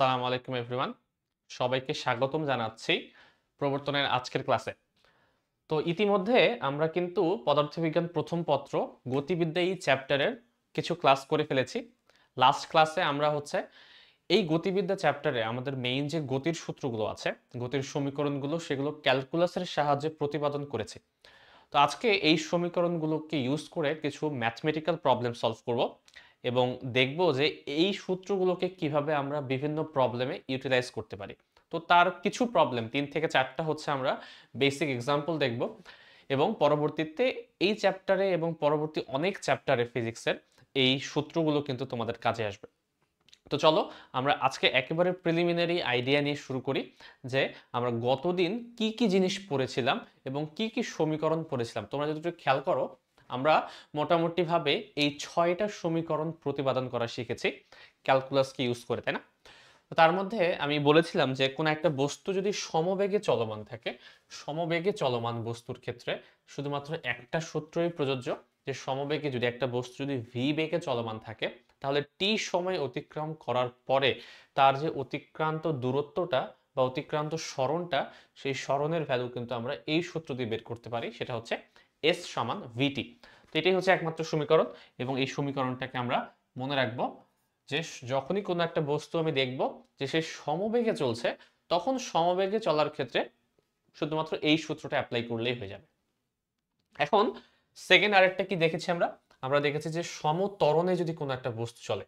আসসালামু আলাইকুম এভরিওয়ান, সবাইকে স্বাগতম জানাচ্ছি প্রবর্তনের আজকের ক্লাসে। তো ইতিমধ্যে আমরা কিন্তু পদার্থবিজ্ঞান প্রথম পত্র গতিবিদ্যা এই চ্যাপ্টারের কিছু ক্লাস করে ফেলেছি। লাস্ট ক্লাসে আমরা এই গতিবিদ্যা চ্যাপ্টারে আমাদের মেইন যে গতির সূত্রগুলো আছে, গতির সমীকরণগুলো, সেগুলো ক্যালকুলাসের সাহায্যে প্রতিপাদন করেছি। তো আজকে এই সমীকরণগুলোকে ইউজ করে কিছু ম্যাথমেটিক্যাল প্রবলেম সলভ করব এবং দেখব যে এই সূত্রগুলোকে কিভাবে আমরা বিভিন্ন প্রবলেমে ইউটিলাইজ করতে পারি। তো তার কিছু প্রবলেম 3 থেকে 4টা আমরা বেসিক এক্সাম্পল দেখব এবং পরবর্তীতে এই চ্যাপ্টারে এবং পরবর্তী অনেক চ্যাপ্টারে ফিজিক্সের এই সূত্রগুলো কিন্তু তোমাদের কাজে আসবে। তো চলো আমরা আজকে একেবারে প্রিলিমিনারি আইডিয়া নিয়ে শুরু করি যে আমরা গতদিন কি কি জিনিস পড়েছিলাম এবং কি কি সমীকরণ পড়েছিলাম। তোমরা যদি একটু খেয়াল করো, আমরা মোটামুটিভাবে এই 6টা সমীকরণ প্রতিপাদন করা শিখেছি ক্যালকুলাসকে ইউজ করে, তাই না? তো তার মধ্যে আমি বলেছিলাম যে কোনো একটা বস্তু যদি সমবেগে চলমান থাকে, সমবেগে চলমান বস্তুর ক্ষেত্রে শুধুমাত্র একটা সূত্রই প্রযোজ্য, যে সমবেগে যদি একটা বস্তু যদি ভি বেগে চলমান থাকে তাহলে টি সময় অতিক্রম করার পরে তার যে অতিক্রান্ত দূরত্বটা বা অতিক্রান্ত সরণটা, সেই সরণের ভ্যালু কিন্তু আমরা এই সূত্র দিয়ে বের করতে পারি, সেটা হচ্ছে এস সমান ভিটি। তো এটাই হচ্ছে একমাত্র সমীকরণ এবং এই সমীকরণটাকে আমরা মনে রাখবো যে যখনই কোনো একটা বস্তু আমি দেখব যে সে সমবেগে চলছে, তখন সমবেগে চলার ক্ষেত্রে শুধুমাত্র এই সূত্রটা অ্যাপ্লাই করলেই হয়ে যাবে। এখন সেকেন্ড আরেকটা কি দেখেছি আমরা? আমরা দেখেছি যে সমত্বরণে যদি কোনো একটা বস্তু চলে,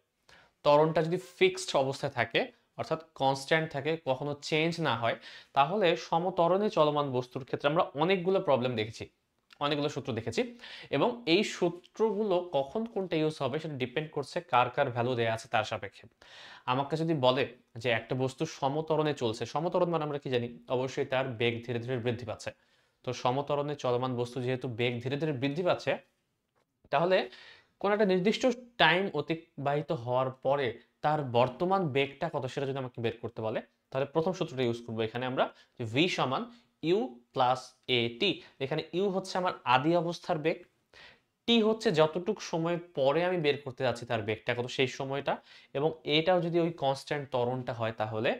ত্বরণটা যদি ফিক্সড অবস্থায় থাকে অর্থাৎ কনস্ট্যান্ট থাকে, কখনো চেঞ্জ না হয়, তাহলে সমত্বরণে চলমান বস্তুর ক্ষেত্রে আমরা অনেকগুলো প্রবলেম দেখেছি, অনেকগুলো সূত্র দেখেছি এবং এই সূত্রগুলো কখন কোনটা ইউজ হবে সেটা ডিপেন্ড করছে কার কার ভ্যালু দেয়া আছে তার সাপেক্ষে। আমাকে যদি বলে যে একটা বস্তু সমত্বরণে চলছে, সমত্বরণ মানে আমরা কি জানি? অবশ্যই তার বেগ ধীরে ধীরে বৃদ্ধি পাচ্ছে। তো সমত্বরণে চলমান বস্তু যেহেতু বেগ ধীরে ধীরে বৃদ্ধি পাচ্ছে, তাহলে কোন একটা নির্দিষ্ট টাইম অতিবাহিত হওয়ার পরে তার বর্তমান বেগটা কত সেটা যদি আমাকে বের করতে বলে, তাহলে প্রথম সূত্রটা ইউজ করবো এখানে আমরা, যে ভি সমান ইউ প্লাস এ টি। এখানে ইউ হচ্ছে আমার আদি অবস্থার বেগ, টি হচ্ছে যতটুক সময় পরে আমি বের করতে যাচ্ছি তার বেগটা কত সেই সময়টা, এবং এটাও যদি ওই কনস্ট্যান্ট ত্বরণটা হয় তাহলে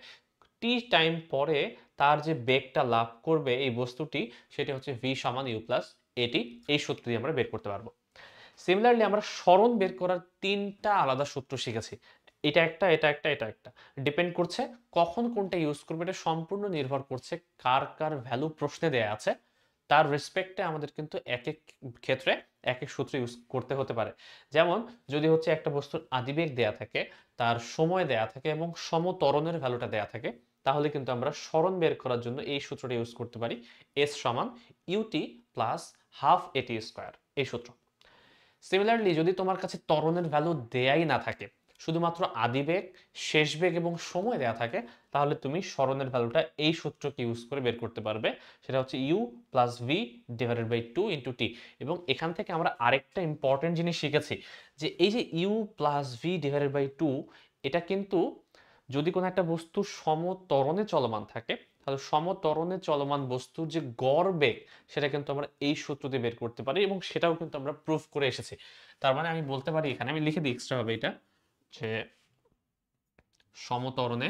টি টাইম পরে তার যে বেগটা লাভ করবে এই বস্তুটি, সেটা হচ্ছে ভি সমান ইউ প্লাস এটি। এই সূত্র দিয়ে আমরা বের করতে পারবো। সিমিলারলি আমরা সরণ বের করার 3টা আলাদা সূত্র শিখেছি। এটা একটা, এটা একটা, এটা একটা, ডিপেন্ড করছে কখন কোনটা ইউজ করবে, এটা সম্পূর্ণ নির্ভর করছে কার কার ভ্যালু প্রশ্নে দেয়া আছে তার রেসপেক্টে আমাদের কিন্তু এক এক ক্ষেত্রে এক এক সূত্র ইউজ করতে হতে পারে। যেমন যদি একটা বস্তুর আদিবেগ দেয়া থাকে, তার সময় দেয়া থাকে এবং সমত্বরণের ভ্যালুটা দেয়া থাকে, তাহলে কিন্তু আমরা সরণ বের করার জন্য এই সূত্রটা ইউজ করতে পারি, এস সমান ইউটি প্লাস হাফ এটি স্কোয়ার, এই সূত্র। সিমিলারলি যদি তোমার কাছে ত্বরণের ভ্যালু দেয়াই না থাকে, শুধুমাত্র আদিবেগ, শেষ বেগ এবং সময় দেয়া থাকে, তাহলে তুমি সরণের ভ্যালুটা এই সূত্রকে ইউজ করে বের করতে পারবে, সেটা হচ্ছে u plus v divided by 2 into t. এবং এখান থেকে আমরা আরেকটা ইম্পর্টেন্ট জিনিস শিখেছি, যে এই যে u plus v divided by 2, এটা কিন্তু যদি কোনো একটা বস্তু সমত্বরণে চলমান থাকে, তাহলে সমত্বরণে চলমান বস্তুর যে গড় বেগ, সেটা কিন্তু আমরা এই সূত্র দিয়ে বের করতে পারি এবং সেটাও কিন্তু আমরা প্রুফ করে এসেছি। তার মানে আমি বলতে পারি, এখানে আমি লিখে দিই এক্সট্রা ভাবে এটা, যে সমত্বরণে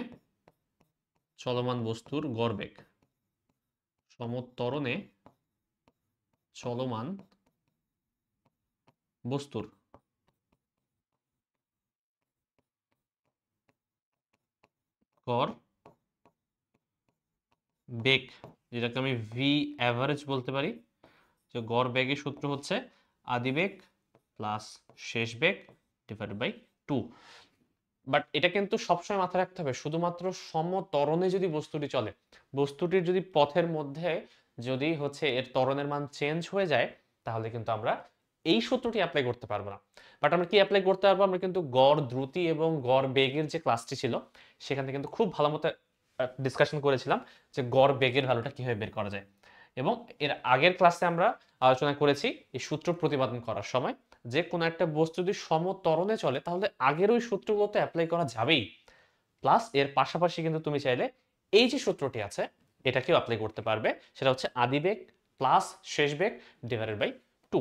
চলমান বস্তুর গড় বেগ, সমত্বরণে চলমান বস্তুর গড় বেগ, যেটাকে আমি ভি অ্যাভারেজ বলতে পারি, যে গড় বেগের সূত্র হচ্ছে আদিবেগ প্লাস শেষ বেগ ডিভাইডেড বাই 2। বাট এটা কিন্তু সবসময় মাথায় রাখতে হবে, শুধুমাত্র সমত্বরণে যদি বস্তুটি চলে, বস্তুটির যদি পথের মধ্যে যদি এর ত্বরণের মান চেঞ্জ হয়ে যায়, তাহলে কিন্তু আমরা এই সূত্রটি অ্যাপ্লাই করতে পারবো না। বাট আমরা কি অ্যাপ্লাই করতে পারবো? আমরা কিন্তু গড় দ্রুতি এবং গড় বেগের যে ক্লাসটি ছিল, সেখান থেকে কিন্তু খুব ভালো মতো ডিসকাশন করেছিলাম যে গড় বেগের ভ্যালুটা কিভাবে বের করা যায়। এবং এর আগের ক্লাসে আমরা আলোচনা করেছি এই সূত্র প্রতিপাদন করার সময়, যে কোনো একটা বস্তু যদি সমত্বরণে চলে তাহলে আগের ওই সূত্রগুলো তো অ্যাপ্লাই করা যাবেই, প্লাস এর পাশাপাশি কিন্তু তুমি চাইলে এই যে সূত্রটি আছে এটাকেও অ্যাপ্লাই করতে পারবে, সেটা হচ্ছে আদিবেগ প্লাস শেষ বেগ ডিভাইডেড বাই 2।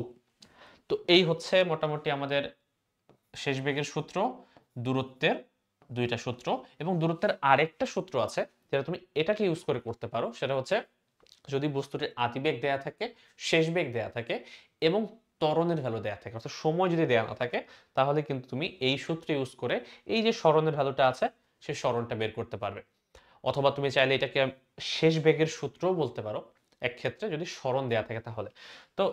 তো এই হচ্ছে মোটামুটি আমাদের শেষ বেগের সূত্র, দূরত্বের দুইটা সূত্র, এবং দূরত্বের আরেকটা সূত্র আছে যেটা তুমি এটাকে ইউজ করে করতে পারো। সেটা হচ্ছে যদি বস্তুটির আদিবেগ দেয়া থাকে, শেষ বেগ দেয়া থাকে এবং ত্বরণের ভ্যালু দেয়া থাকে, অর্থাৎ সময় যদি দেয়া না থাকে, তাহলে কিন্তু তুমি এই সূত্র ইউজ করে এই যে সরণের ভ্যালুটা আছে সেই সরণটা বের করতে পারবে। অথবা তুমি চাইলে এটাকে শেষ বেগের সূত্রও বলতে পারো এক ক্ষেত্রে, যদি সরণ দেয়া থাকে তাহলে। তো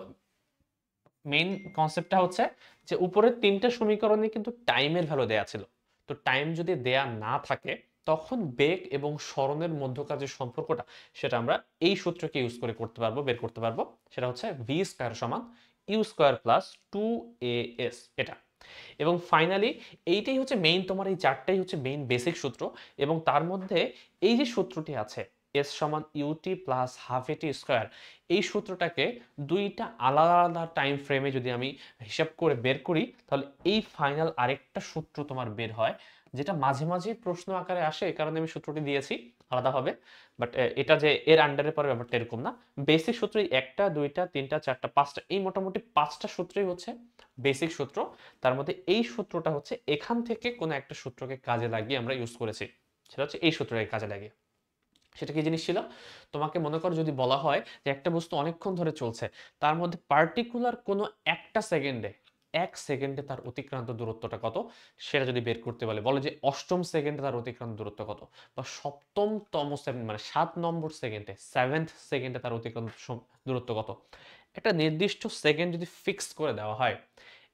মেইন কনসেপ্টটা হচ্ছে যে উপরের তিনটা সমীকরণে কিন্তু টাইমের ভ্যালু দেয়া ছিল। তো টাইম যদি দেয়া না থাকে, তখন বেগ এবং সরণের মধ্যকার যে সম্পর্কটা, সেটা আমরা এই সূত্রকে ইউজ করে করতে পারবো, বের করতে পারবো। সেটা হচ্ছে ভি স্কয়ার সমান ইউ স্কয়ার প্লাস 2as, এটা। এবং ফাইনালি এইটাই হচ্ছে মেইন, তোমার এই চারটাই হচ্ছে মেইন বেসিক সূত্র। এবং তার মধ্যে এই যে সূত্রটি আছে, এস সমান ইউটি প্লাস হাফ এটি স্কোয়ার, এই সূত্রটাকে দুইটা আলাদা আলাদা টাইম ফ্রেমে যদি আমি হিসাব করে বের করি, তাহলে এই ফাইনাল আরেকটা সূত্র তোমার বের হয়, যেটা মাঝে মাঝে প্রশ্ন আকারে আসে, এই কারণে আমি সূত্রটি দিয়েছি আলাদাভাবে। বাট এটা যে এর আন্ডারে পড়ে ব্যাপারটা এরকম না। বেসিক সূত্র একটা, দুইটা, তিনটা, চারটা, পাঁচটা, এই মোটামুটি পাঁচটা সূত্রই হচ্ছে বেসিক সূত্র। তার মধ্যে এই সূত্রটা হচ্ছে এখান থেকে কোনো একটা সূত্রকে কাজে লাগিয়ে আমরা ইউজ করেছি, সেটা হচ্ছে এই সূত্রটাকে কাজে লাগিয়ে। সেটা কি জিনিস ছিল? তোমাকে মনে করো যদি বলা হয় যে একটা বস্তু অনেকক্ষণ ধরে চলছে, তার মধ্যে পার্টিকুলার কোনো একটা সেকেন্ডে, এক সেকেন্ডে তার অতিক্রান্ত দূরত্বটা কত, সেটা যদি বের করতে বলে, বলে যে অষ্টম সেকেন্ডে তার অতিক্রান্ত দূরত্ব কত, বা সপ্তমতম সেকেন্ড মানে 7 নম্বর সেকেন্ডে, 7th সেকেন্ডে তার অতিক্রান্ত দূরত্ব কত, একটা নির্দিষ্ট সেকেন্ড যদি ফিক্স করে দেওয়া হয়,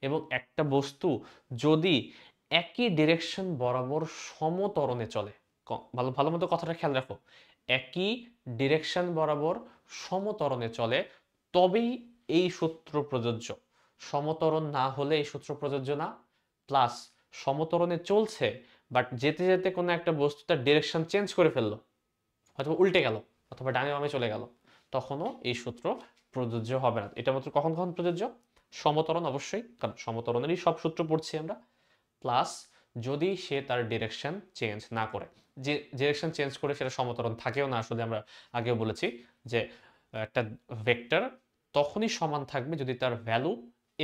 এবং একটা বস্তু যদি একই ডিরেকশন বরাবর সমত্বরণে চলে, ভালো ভালো মতো কথাটা খেয়াল রাখো, একই ডিরেকশন বরাবর সমত্বরণে চলে, তবেই এই সূত্র প্রযোজ্য। সমত্বরণ না হলে এই সূত্র প্রযোজ্য না। প্লাস সমত্বরণে চলছে, বাট যেতে যেতে কোনো একটা বস্তু তার ডিরেকশন চেঞ্জ করে ফেললো, হয়তো উল্টে গেল অথবা ডানে বামে চলে গেল, তখনও এই সূত্র প্রযোজ্য হবে না। এটা মাত্র কখন কখন প্রযোজ্য? সমত্বরণ অবশ্যই, কারণ সমত্বরণেরই সব সূত্র পড়ছি আমরা। প্লাস যদি সে তার ডিরেকশন চেঞ্জ না করে, যে ডিরেকশন চেঞ্জ করে সেটা সমত্বরণ থাকেও না আসলে, আমরা আগেও বলেছি যে একটা ভেক্টর তখনই সমান থাকবে যদি তার ভ্যালু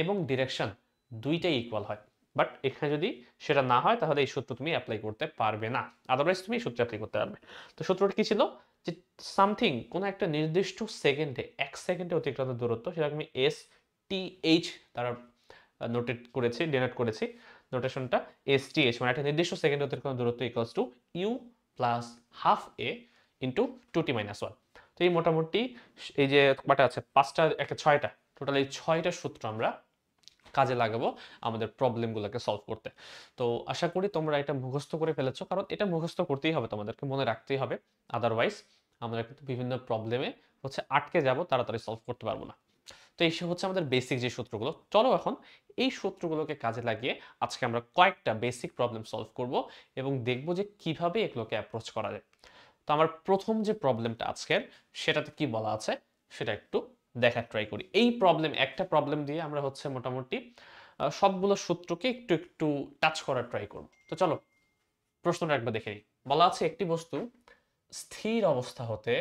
এবং ডিরেকশন দুইটাই ইকুয়াল হয়। বাট এখানে যদি সেটা না হয়, তাহলে এই সূত্র তুমি অ্যাপ্লাই করতে পারবে না, আদারওয়াইজ তুমি এই সূত্র অ্যাপ্লাই করতে পারবে। তো সূত্রটা কি ছিল? যে সামথিং, কোনো একটা নির্দিষ্ট সেকেন্ডে, এক সেকেন্ডে অতিক্রান্ত দূরত্ব, সেটা আমি এস টি এইচ দ্বারা নোটেট করেছি, ডিনোট করেছি নোটেশনটা, এস টি এইচ, মানে একটা নির্দিষ্ট সেকেন্ডে অতিক্রান্ত দূরত্ব equals to u plus half a into 2t-1। তো এই মোটামুটি এই যে কটা আছে, পাঁচটা, একটা ছয়টা, টোটাল এই ছয়টা সূত্র আমরা কাজে লাগাবো আমাদের প্রবলেমগুলোকে সলভ করতে। তো আশা করি তোমরা এটা মুখস্থ করে ফেলেছো, কারণ এটা মুখস্থ করতেই হবে, তোমাদেরকে মনে রাখতেই হবে, আদারওয়াইজ আমরা কিন্তু বিভিন্ন প্রবলেমে হচ্ছে আটকে যাব, তাড়াতাড়ি সলভ করতে পারবো না। তো এই হচ্ছে আমাদের বেসিক যে সূত্রগুলো। চলো এখন এই সূত্রগুলোকে কাজে লাগিয়ে আজকে আমরা কয়েকটা বেসিক প্রবলেম সলভ করব এবং দেখব যে কিভাবে এগুলোকে অ্যাপ্রোচ করা যায়। তো আমার প্রথম যে প্রবলেমটা আজকের, সেটাতে কি বলা আছে সেটা একটু দেখার ট্রাই করি। এই একটা প্রবলেম দিয়ে আমরা হচ্ছে মোটামুটি সবগুলো সূত্রকে একটু একটু টাচ করার ট্রাই করব। তো চলো প্রশ্নটা একবার দেখে নিই। বলা আছে একটি বস্তু স্থির অবস্থা হতে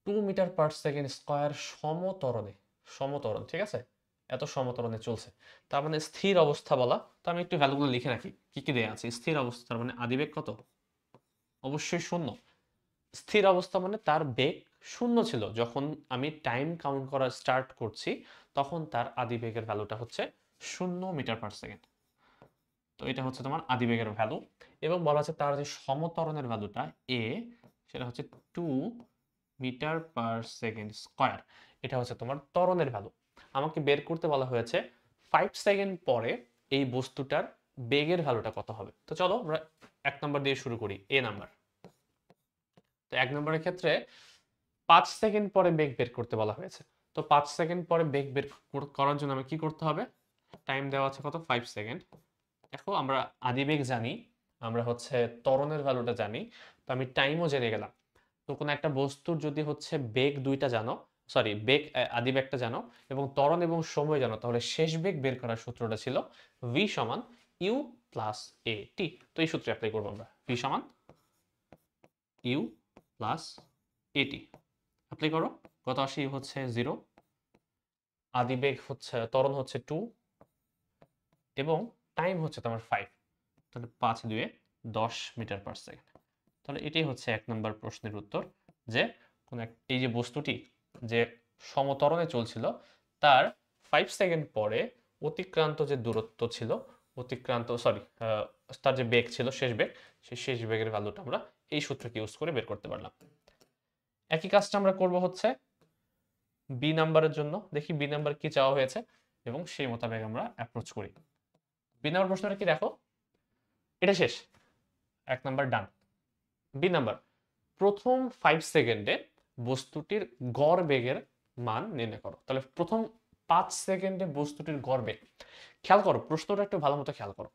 2 মিটার/সেকেন্ড স্কয়ার সমত্বরণে, সমত্বরণ ঠিক আছে, এত সমত্বরণে চলছে, তার মানে স্থির অবস্থা বলা। তো আমি একটু ভ্যালুগুলো লিখে রাখি, কি কি দেয়া আছে। স্থির অবস্থা তার মানে আদিবেগ কত? অবশ্যই শূন্য। স্থির অবস্থা মানে তার বেগ শূন্য ছিল, যখন আমি টাইম কাউন্ট করা স্টার্ট করছি তখন তার আদিবেগের ভ্যালুটা হচ্ছে 0 মিটার/সেকেন্ড। তো এটা হচ্ছে তোমার আদিবেগের ভ্যালু। এবং বলা আছে তার যে সমত্বরণের ভ্যালুটা এ, সেটা হচ্ছে 2 মিটার/সেকেন্ড স্কয়ার। এটা হচ্ছে তোমার ত্বরণের ভ্যালু। আমাকে বের করতে বলা হয়েছে 5 সেকেন্ড পরে এই বস্তুটার বেগের ভ্যালুটা কত হবে। তো চলো আমরা 1 নম্বর দিয়ে শুরু করি, এ নাম্বার। তো 1 নম্বরের ক্ষেত্রে 5 সেকেন্ড পরে বেগ বের করতে বলা হয়েছে। তো 5 সেকেন্ড পরে বেগ বের করার জন্য আমি কি করতে হবে? টাইম দেওয়া আছে কত? 5 সেকেন্ড। দেখো আমরা আদিবেগ জানি, আমরা হচ্ছে ত্বরণের ভ্যালুটা জানি, তো আমি টাইমও জেনে গেলাম। তো কোনো একটা বস্তুর যদি হচ্ছে বেগ দুইটা জানো, সরি বেগ আদিবেগটা জানো এবং ত্বরণ এবং সময় জানো, তাহলে শেষ বেগ বের করার সূত্রটা ছিল v সমান ইউ প্লাস এ টি। তো এই সূত্রে অ্যাপ্লাই করবো আমরা, v সমান u plus a t apply করো। কত আসি? হচ্ছে 0, আদিবেগ হচ্ছে, ত্বরণ হচ্ছে 2 এবং টাইম হচ্ছে তোমার 5। তাহলে 5 2 10 মিটার পার সেকেন্ড। তাহলে এটাই হচ্ছে 1 নম্বর প্রশ্নের উত্তর, যে এই যে বস্তুটি যে সমত্বরণে চলছিল তার 5 সেকেন্ড পরে অতিক্রান্ত যে দূরত্ব ছিল, তার যে বেগ ছিল, শেষ বেগ, সেই শেষ বেগের ভ্যালুটা আমরা এই সূত্রকে ইউজ করে বের করতে পারলাম। একই কাজটা আমরা করব হচ্ছে বি নাম্বারের জন্য। দেখি বি নাম্বার কি চাওয়া হয়েছে এবং সেই মোতাবেক আমরা অ্যাপ্রোচ করি। বি নাম্বার প্রশ্নটা কি দেখো, এটা শেষ, 1 নাম্বার ডান। বি নাম্বার, প্রথম 5 সেকেন্ডে বস্তুটির গড় বেগের মান নির্ণয় করো। তাহলে প্রথম 5 সেকেন্ডে বস্তুটির গড় বেগ, খেয়াল করো প্রশ্নটা একটু ভালো মতো খেয়াল করো,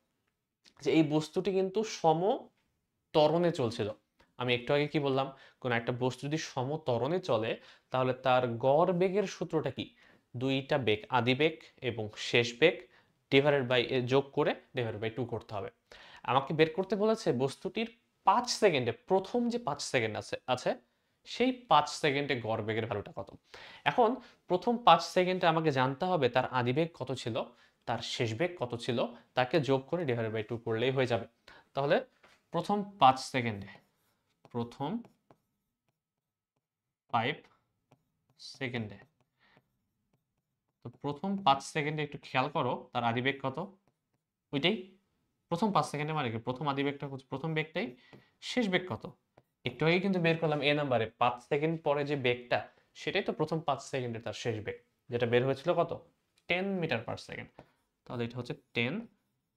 যে এই বস্তুটি কিন্তু সম ত্বরণে চলছিল। আমি একটু আগে কি বললাম, কোন একটা বস্তু যদি সম ত্বরণে চলে তাহলে তার গড় বেগের সূত্রটা কি, দুইটা বেগ, আদি বেগ এবং শেষ বেগ ডিভাইডেড বাই যোগ করে ডিভাইডেড বাই 2 করতে হবে। আমাকে বের করতে বলেছে বস্তুটির 5 সেকেন্ডে, প্রথম যে 5 সেকেন্ড আছে সেই 5 সেকেন্ডে গড় বেগের ভ্যালুটা কত। এখন প্রথম 5 সেকেন্ডে আমাকে জানতে হবে তার আদি বেগ কত ছিল, তার শেষ বেগ কত ছিল, তাকে যোগ করে ডিভাইডেড বাই 2 করলেই হয়ে যাবে। তাহলে প্রথম 5 সেকেন্ডে, প্রথম 5 সেকেন্ডে, তো প্রথম 5 সেকেন্ডে একটু খেয়াল করো তার আদি বেগ কত, ওইটাই প্রথম 5 সেকেন্ডে, মানে কি প্রথম আদি বেগটা হচ্ছে প্রথম বেগটাই, শেষ বেগ কত একটু আগে কিন্তু বের করলাম এ নাম্বারে, 5 সেকেন্ড পরে যে বেগটা সেটাই তো প্রথম 5 সেকেন্ডে তার শেষ বেগ, যেটা বের হয়েছিল কত, 10 মিটার পার সেকেন্ড। তাহলে এটা হচ্ছে 10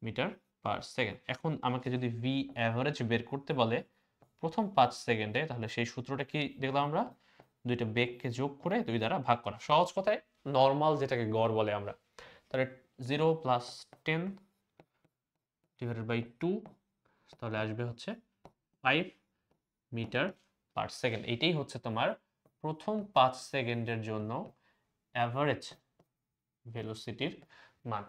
মিটার পার সেকেন্ড। এখন আমাকে যদি ভি অ্যাভারেজ বের করতে বলে প্রথম 5 সেকেন্ডে, তাহলে সেই সূত্রটা কি দেখলাম আমরা, দুইটা বেগকে যোগ করে 2 দ্বারা ভাগ করা। সহজ কথায় নর্মাল যেটাকে গড় বলে আমরা, তাহলে 0 প্লাস 10 ডিভাইডেড বাই 2, তাহলে আসবে হচ্ছে 5 মিটার পার সেকেন্ড। এইটাই হচ্ছে তোমার প্রথম 5 সেকেন্ডের জন্য অ্যাভারেজ ভেলোসিটির মান।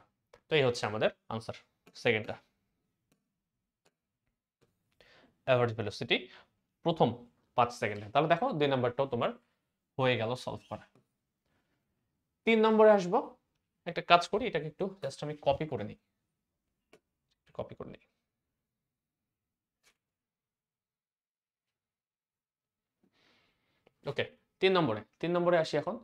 তো এই হচ্ছে আমাদের আনসার, সেকেন্ডটা অ্যাভারেজ ভেলোসিটি প্রথম 5 সেকেন্ডে। তাহলে দেখো 2 নাম্বারটাও তোমার হয়ে গেল সলভ করা। 3 নম্বরে আসবো, একটা কাজ করি, এটাকে একটু জাস্ট আমি কপি করে নিই, কপি করে নিই। ওকে, 3 নম্বরে আসি এখন।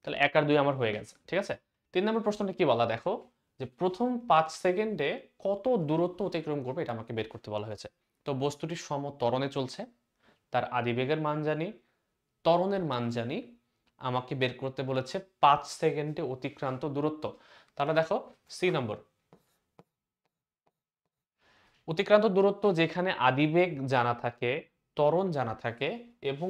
তাহলে 1 আর 2 আমার হয়ে গেছে, ঠিক আছে। 3 নম্বর প্রশ্নটা কি বলা দেখো, যে প্রথম 5 সেকেন্ডে কত দূরত্ব অতিক্রম করবে এটা আমাকে বের করতে বলা হয়েছে। তো বস্তুটি সম ত্বরণে চলছে, তার আদিবেগের মান জানি, ত্বরণের মান জানি, আমাকে বের করতে বলেছে 5 সেকেন্ডে অতিক্রান্ত দূরত্ব। তাহলে দেখো সি নম্বর, অতিক্রান্ত দূরত্ব যেখানে আদিবেগ জানা থাকে, ত্বরণ জানা থাকে এবং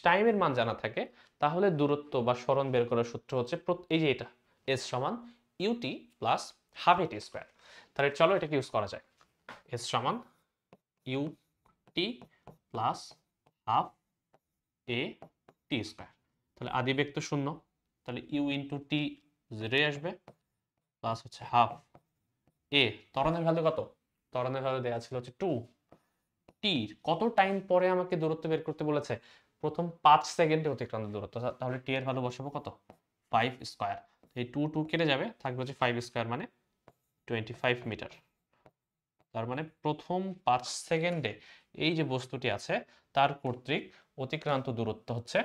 টাইমের মান জানা থাকে, তাহলে দূরত্ব বা সরণ বের করার সূত্র হচ্ছে এই যে এটা, এস সমান ইউটি প্লাস হাফ এটি স্কোয়ার। তাহলে চলো এটাকে ইউজ করা যায়, এস সমান ইউটি প্লাস হাফ এ টি স্কোয়ার। তাহলে আদিবেগ তো 0, তাহলে ইউ ইন্টু টি 0 আসবে, প্লাস হচ্ছে হাফ এ, ত্বরণের ভ্যালু কত, ত্বরণের ভ্যালু দেওয়া ছিল হচ্ছে 2, টি কত টাইম পরে আমাকে দূরত্ব বের করতে বলেছে, প্রথম 5 সেকেন্ডে অতিক্রান্ত দূরত্ব। তাহলে টি এর ভ্যালু বসাবো কত, 5 স্কয়ার, এই 2 2 কেটে যাবে, থাকবে হচ্ছে 5 স্কয়ার মানে 25 মিটার। তার মানে প্রথম 5 সেকেন্ডে এই যে বস্তুটি আছে তার কর্তৃক অতিক্রান্ত দূরত্ব হচ্ছে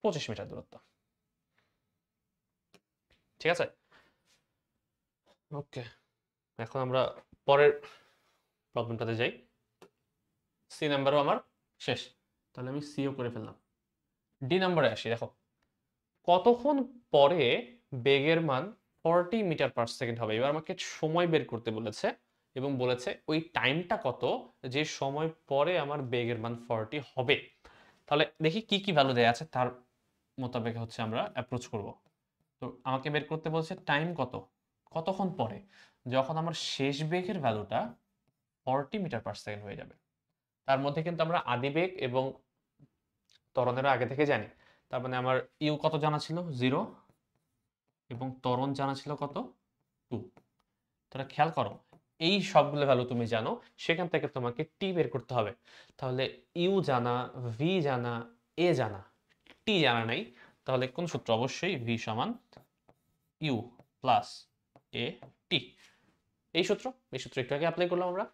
25 মিটার দূরত্ব, ঠিক আছে। ওকে, এখন আমরা পরের প্রবলেমটাতে যাই। সি নাম্বারও আমার শেষ, তাহলে আমি সিও করে ফেললাম। ডি নাম্বারে আসি, দেখো কতক্ষণ পরে বেগের মান 40 মিটার পার সেকেন্ড হবে। এবার আমাকে সময় বের করতে বলেছে এবং বলেছে ওই টাইমটা কত যে সময় পরে আমার বেগের মান 40 হবে। তাহলে দেখি কি কি ভ্যালু দেওয়া আছে তার মোতাবেক হচ্ছে আমরা অ্যাপ্রোচ করব। তো আমাকে বের করতে বলছে টাইম কত, কতক্ষণ পরে, যখন আমার শেষ বেগের ভ্যালুটা 40 মিটার পার সেকেন্ড হয়ে যাবে। তার মধ্যে কিন্তু আমরা আদিবেগ এবং ত্বরণেরও আগে থেকে জানি। তার মানে আমার ইউ কত জানা ছিল, 0, এবং ত্বরণ জানা ছিল কত, 2। তাহলে খেয়াল করো এই সবগুলো ভ্যালু তুমি জানো, সেখান থেকে তোমাকে টি বের করতে হবে। তাহলে ইউ জানা, ভি জানা, এ জানা, টি জানা নাই, তাহলে কোন সূত্র, অবশ্যই ভি সমান ইউ প্লাস এ টি, এই সূত্র একটু আগে অ্যাপ্লাই করলাম আমরা।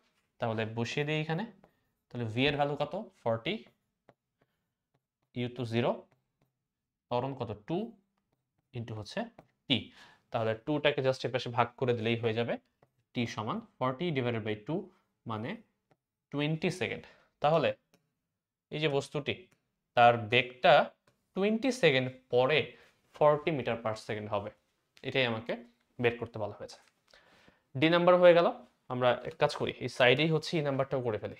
তাহলে বসিয়ে দিই এখানে। তাহলে ভি এর ভ্যালু কত 40, ইউ টু 0, ত্বরণ কত 2 ইন্টু হচ্ছে টি। তাহলে 2টাকে জাস্ট এর পাশে ভাগ করে দিলেই হয়ে যাবে। টি সমান 40 ডিভাইডেড বাই 2 মানে 20 সেকেন্ড। তাহলে এই যে বস্তুটি তার বেগটা 20 সেকেন্ড পরে 40 মিটার পার সেকেন্ড হবে, এটাই আমাকে বের করতে বলা হয়েছে। ডি নাম্বার হয়ে গেল। আমরা এক কাজ করি, এই সাইডেই হচ্ছে ই নাম্বারটাও করে ফেলি,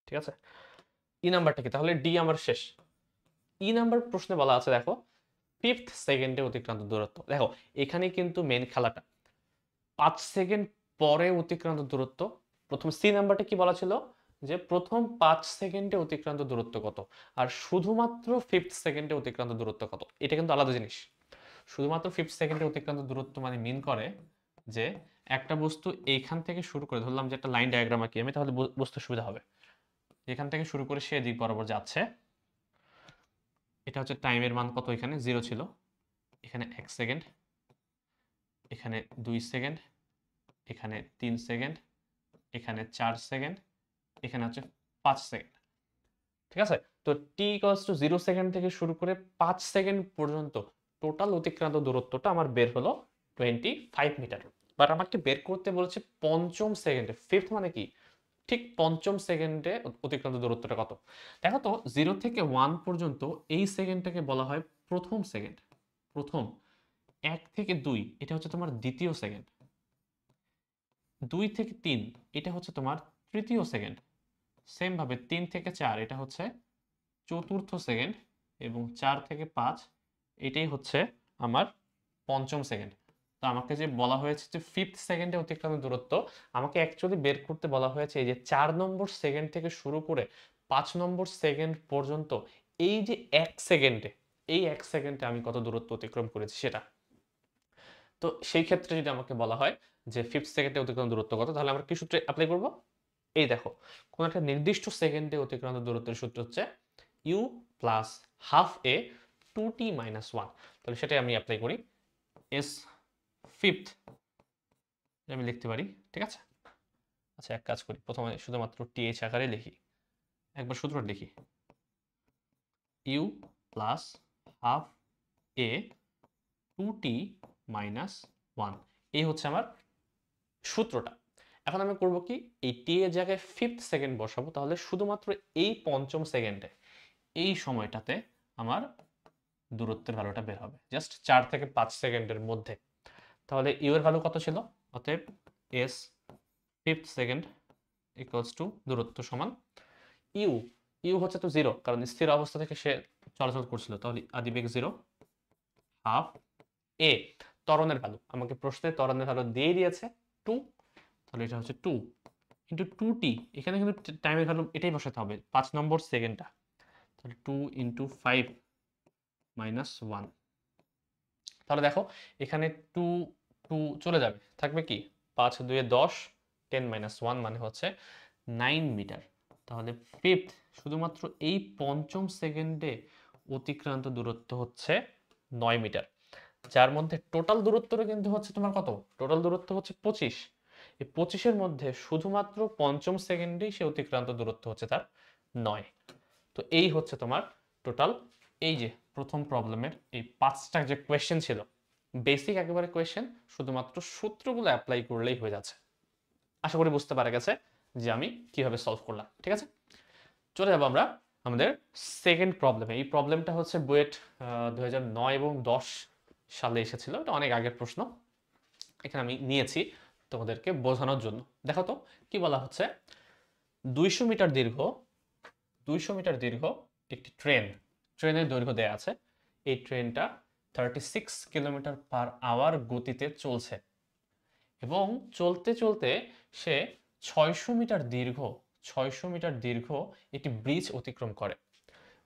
ঠিক আছে? ই নাম্বারটা কি? তাহলে ডি আমার শেষ। ই নাম্বার প্রশ্নে বলা আছে দেখো 5th সেকেন্ডে অতিক্রান্ত দূরত্ব। দেখো এখানে কিন্তু মেন খেলাটা 5 সেকেন্ড পরে অতিক্রান্ত দূরত্ব। প্রথম সি নাম্বারটা কি বলা ছিল যে প্রথম 5 সেকেন্ডে অতিক্রান্ত দূরত্ব কত, আর শুধুমাত্র 5th সেকেন্ডে অতিক্রান্ত দূরত্ব কত, এটা কিন্তু আলাদা জিনিস। শুধুমাত্র 5th সেকেন্ডে অতিক্রান্ত দূরত্ব মানে মিন করে যে একটা বস্তু এইখান থেকে শুরু করে, ধরলাম যে একটা লাইন ডায়াগ্রাম আঁকি আমি, তাহলে বুঝতে সুবিধা হবে। এখান থেকে শুরু করে সে দিক বরাবর যাচ্ছে, এটা হচ্ছে টাইমের মান কত, এখানে 0 ছিল, এখানে 1 সেকেন্ড, এখানে 2 সেকেন্ড, এখানে 3 সেকেন্ড, এখানে 4 সেকেন্ড, এখানে হচ্ছে 5 সেকেন্ড, ঠিক আছে? তো টি ইকুয়ালস টু 0 সেকেন্ড থেকে শুরু করে 5 সেকেন্ড পর্যন্ত টোটাল অতিক্রান্ত দূরত্বটা আমার বের হলো 25 মিটার। বাট আমাকে বের করতে বলেছে পঞ্চম সেকেন্ডে, ফিফথ মানে কি, ঠিক পঞ্চম সেকেন্ডে অতিক্রান্ত দূরত্বটা কত। দেখো তো 0 থেকে 1 পর্যন্ত এই সেকেন্ডটাকে বলা হয় প্রথম সেকেন্ড, প্রথম। 1 থেকে 2 এটা হচ্ছে তোমার দ্বিতীয় সেকেন্ড, 2 থেকে 3 এটা হচ্ছে তোমার তৃতীয় সেকেন্ড, সেম ভাবে 3 থেকে 4 এটা হচ্ছে চতুর্থ সেকেন্ড, এবং 4 থেকে 5 এটাই হচ্ছে আমার পঞ্চম সেকেন্ড। তো আমাকে যে বলা হয়েছে যে 5th সেকেন্ডে অতিক্রান্ত দূরত্ব, আমাকে অ্যাকচুয়ালি বের করতে বলা হয়েছে এই যে 4 নম্বর সেকেন্ড থেকে শুরু করে 5 নম্বর সেকেন্ড পর্যন্ত এই যে 1 সেকেন্ডে, এই 1 সেকেন্ডে আমি কত দূরত্ব অতিক্রম করেছি সেটা। তো সেই ক্ষেত্রে যদি আমাকে বলা হয় যে 5th সেকেন্ডে অতিক্রান্ত দূরত্ব কত, তাহলে আমরা কি সূত্রে অ্যাপ্লাই করব? এই দেখো, কোন একটা নির্দিষ্ট সেকেন্ডে অতিক্রান্ত দূরত্বের সূত্র হচ্ছে u plus half a 2t minus 1। তাহলে সেটাই আমি অ্যাপ্লাই করি। এস ফিফথ আমি লিখতে পারি, ঠিক আছে? আচ্ছা এক কাজ করি, প্রথমে শুধুমাত্র টিএইচ আকারে লিখি, একবার সূত্রটা লিখি, u plus half a 2t minus 1, এই হচ্ছে আমার সূত্রটা। এখন আমি করব কি, এই টি এর জায়গায় 5th সেকেন্ড বসাবো, তাহলে শুধুমাত্র এই পঞ্চম সেকেন্ডে, এই সময়টাতে আমার দূরত্বের ভ্যালুটা বের হবে, জাস্ট 4 থেকে 5 সেকেন্ডের মধ্যে। তাহলে ইউ এর ভ্যালু কত ছিল, অতএব S 5th second equals to দূরত্ব সমান ইউ, ইউ হচ্ছে তো 0, কারণ স্থির অবস্থা থেকে সে চলাচল করছিল, তাহলে আদিবেগ 0 হাফ এ, ত্বরণের ভ্যালু আমাকে প্রশ্নে ত্বরণের ভ্যালু দিয়ে দিয়েছে 2, তাহলে এটা হচ্ছে 2 ইন্টু 2t, এখানে কিন্তু টাইমের ভ্যালু এটাই বসাতে হবে 5 নম্বর সেকেন্ডটা, তাহলে 2 ইন্টু 5 মাইনাস 1। তাহলে দেখো এখানে 2 2 চলে যাবে, থাকবে কি 5 2 10, 10 মাইনাস 1 মানে হচ্ছে 9 মিটার। তাহলে ফিফথ, শুধুমাত্র এই পঞ্চম সেকেন্ডে অতিক্রান্ত দূরত্ব হচ্ছে 9 মিটার, যার মধ্যে টোটাল দূরত্বটা কিন্তু হচ্ছে তোমার কত, টোটাল দূরত্ব হচ্ছে 25। এই 25-এর মধ্যে শুধুমাত্র পঞ্চম সেকেন্ডেই সে অতিক্রান্ত দূরত্ব হচ্ছে তার 9। তো এই হচ্ছে তোমার টোটাল, এই যে প্রথম প্রবলেমের এই 5টা যে কোয়েশ্চেন ছিল, বেসিক একেবারে কোয়েশ্চেন, শুধুমাত্র সূত্রগুলো অ্যাপ্লাই করলেই হয়ে যাচ্ছে। আশা করি বুঝতে পারা গেছে যে আমি কিভাবে সলভ করলাম, ঠিক আছে? চলে যাবো আমরা আমাদের সেকেন্ড প্রবলেমে। এই প্রবলেমটা হচ্ছে বুয়েট 2009 এবং 10 সালে এসেছিল, এটা অনেক আগের প্রশ্ন, এখানে আমি নিয়েছি তোমাদেরকে বোঝানোর জন্য। দেখো তো কি বলা হচ্ছে, 200 মিটার দীর্ঘ, 200 মিটার দীর্ঘ একটি ট্রেনের দৈর্ঘ্য দেয়া আছে। এই ট্রেনটা 36 কিলোমিটার পার আওয়ার গতিতে চলছে, এবং চলতে চলতে সে 600 মিটার দীর্ঘ, 600 মিটার দীর্ঘ একটি ব্রিজ অতিক্রম করে।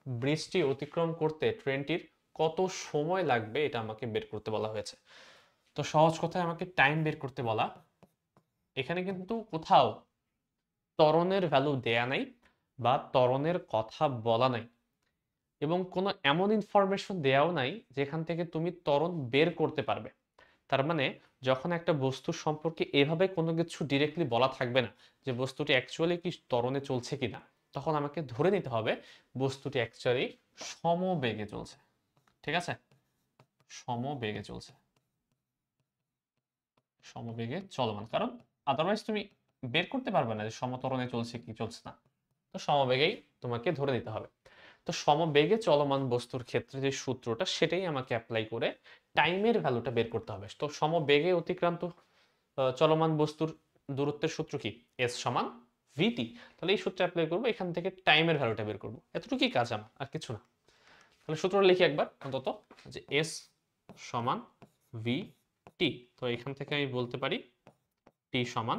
ব্রিজটি অতিক্রম করতে ট্রেনটির কত সময় লাগবে এটা আমাকে বের করতে বলা হয়েছে। তো সহজ কথায় আমাকে টাইম বের করতে বলা, এখানে কিন্তু কোথাও ত্বরণের ভ্যালু দেয়া নাই বা ত্বরণের কথা বলা নাই, এবং কোনো এমন ইনফরমেশন দেয়াও নাই যেখান থেকে তুমি ত্বরণ বের করতে পারবে। তার মানে যখন একটা বস্তু সম্পর্কে এভাবে কোনো কিছু ডিরেক্টলি বলা থাকবে না যে বস্তুটি অ্যাকচুয়ালি কি ত্বরণে চলছে কিনা, তখন আমাকে ধরে নিতে হবে বস্তুটি অ্যাকচুয়ালি সমবেগে চলছে। ঠিক আছে, সমবেগে চলছে, সমবেগে চলমান, কারণ আদারওয়াইজ তুমি বের করতে পারবে না যে সমত্বরণে চলছে কি চলছে না। তো সমবেগেই তোমাকে ধরে নিতে হবে। তো সমবেগে চলমান বস্তুর ক্ষেত্রে যে সূত্রটা সেটাই আমাকে অ্যাপ্লাই করে টাইমের ভ্যালুটা বের করতে হবে। তো সমবেগে অতিক্রান্ত চলমান বস্তুর দূরত্বের সূত্র কি? এস সমান ভিটি। তাহলে এই সূত্র অ্যাপ্লাই করবো, এখান থেকে টাইমের ভ্যালুটা বের করবো, এতটুকুই কাজ আমার, আর কিছু না। তাহলে সূত্রটা লিখি একবার অন্তত, যে এস সমান ভি টি। তো এখান থেকে আমি বলতে পারি টি সমান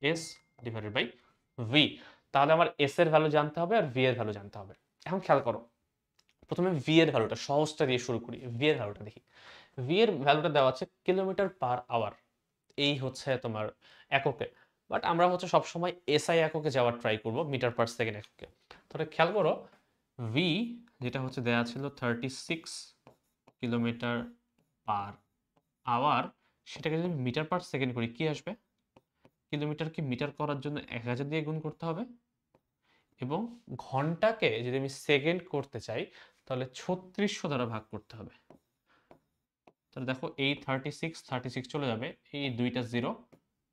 এস ডিভাইডেড বাই ভি। তাহলে আমার এস এর ভ্যালু জানতে হবে আর ভি এর ভ্যালু জানতে হবে। এখন খেয়াল করো, প্রথমে ভি এর ভ্যালুটা সহজটা দিয়ে শুরু করি। ভি এর ভ্যালুটা দেখি। ভি এর ভ্যালুটা দেওয়া আছে কিলোমিটার পার আওয়ার, এই হচ্ছে তোমার এককে। বাট আমরা হচ্ছে সবসময় এসআই এককে যাওয়ার ট্রাই করব, মিটার পার সেকেন্ড এককে। তাহলে খেয়াল করো, ভি যেটা হচ্ছে দেওয়া ছিল 36 কিলোমিটার পার আওয়ার, সেটাকে যদি মিটার পার সেকেন্ড করি কি আসবে? কিলোমিটারকে মিটার করার জন্য 1000 দিয়ে গুণ করতে হবে, এবং ঘন্টাকে যদি আমি সেকেন্ড করতে চাই তাহলে 3600 দ্বারা ভাগ করতে হবে। তাহলে দেখো এই 36 চলে যাবে, এই দুইটা জিরো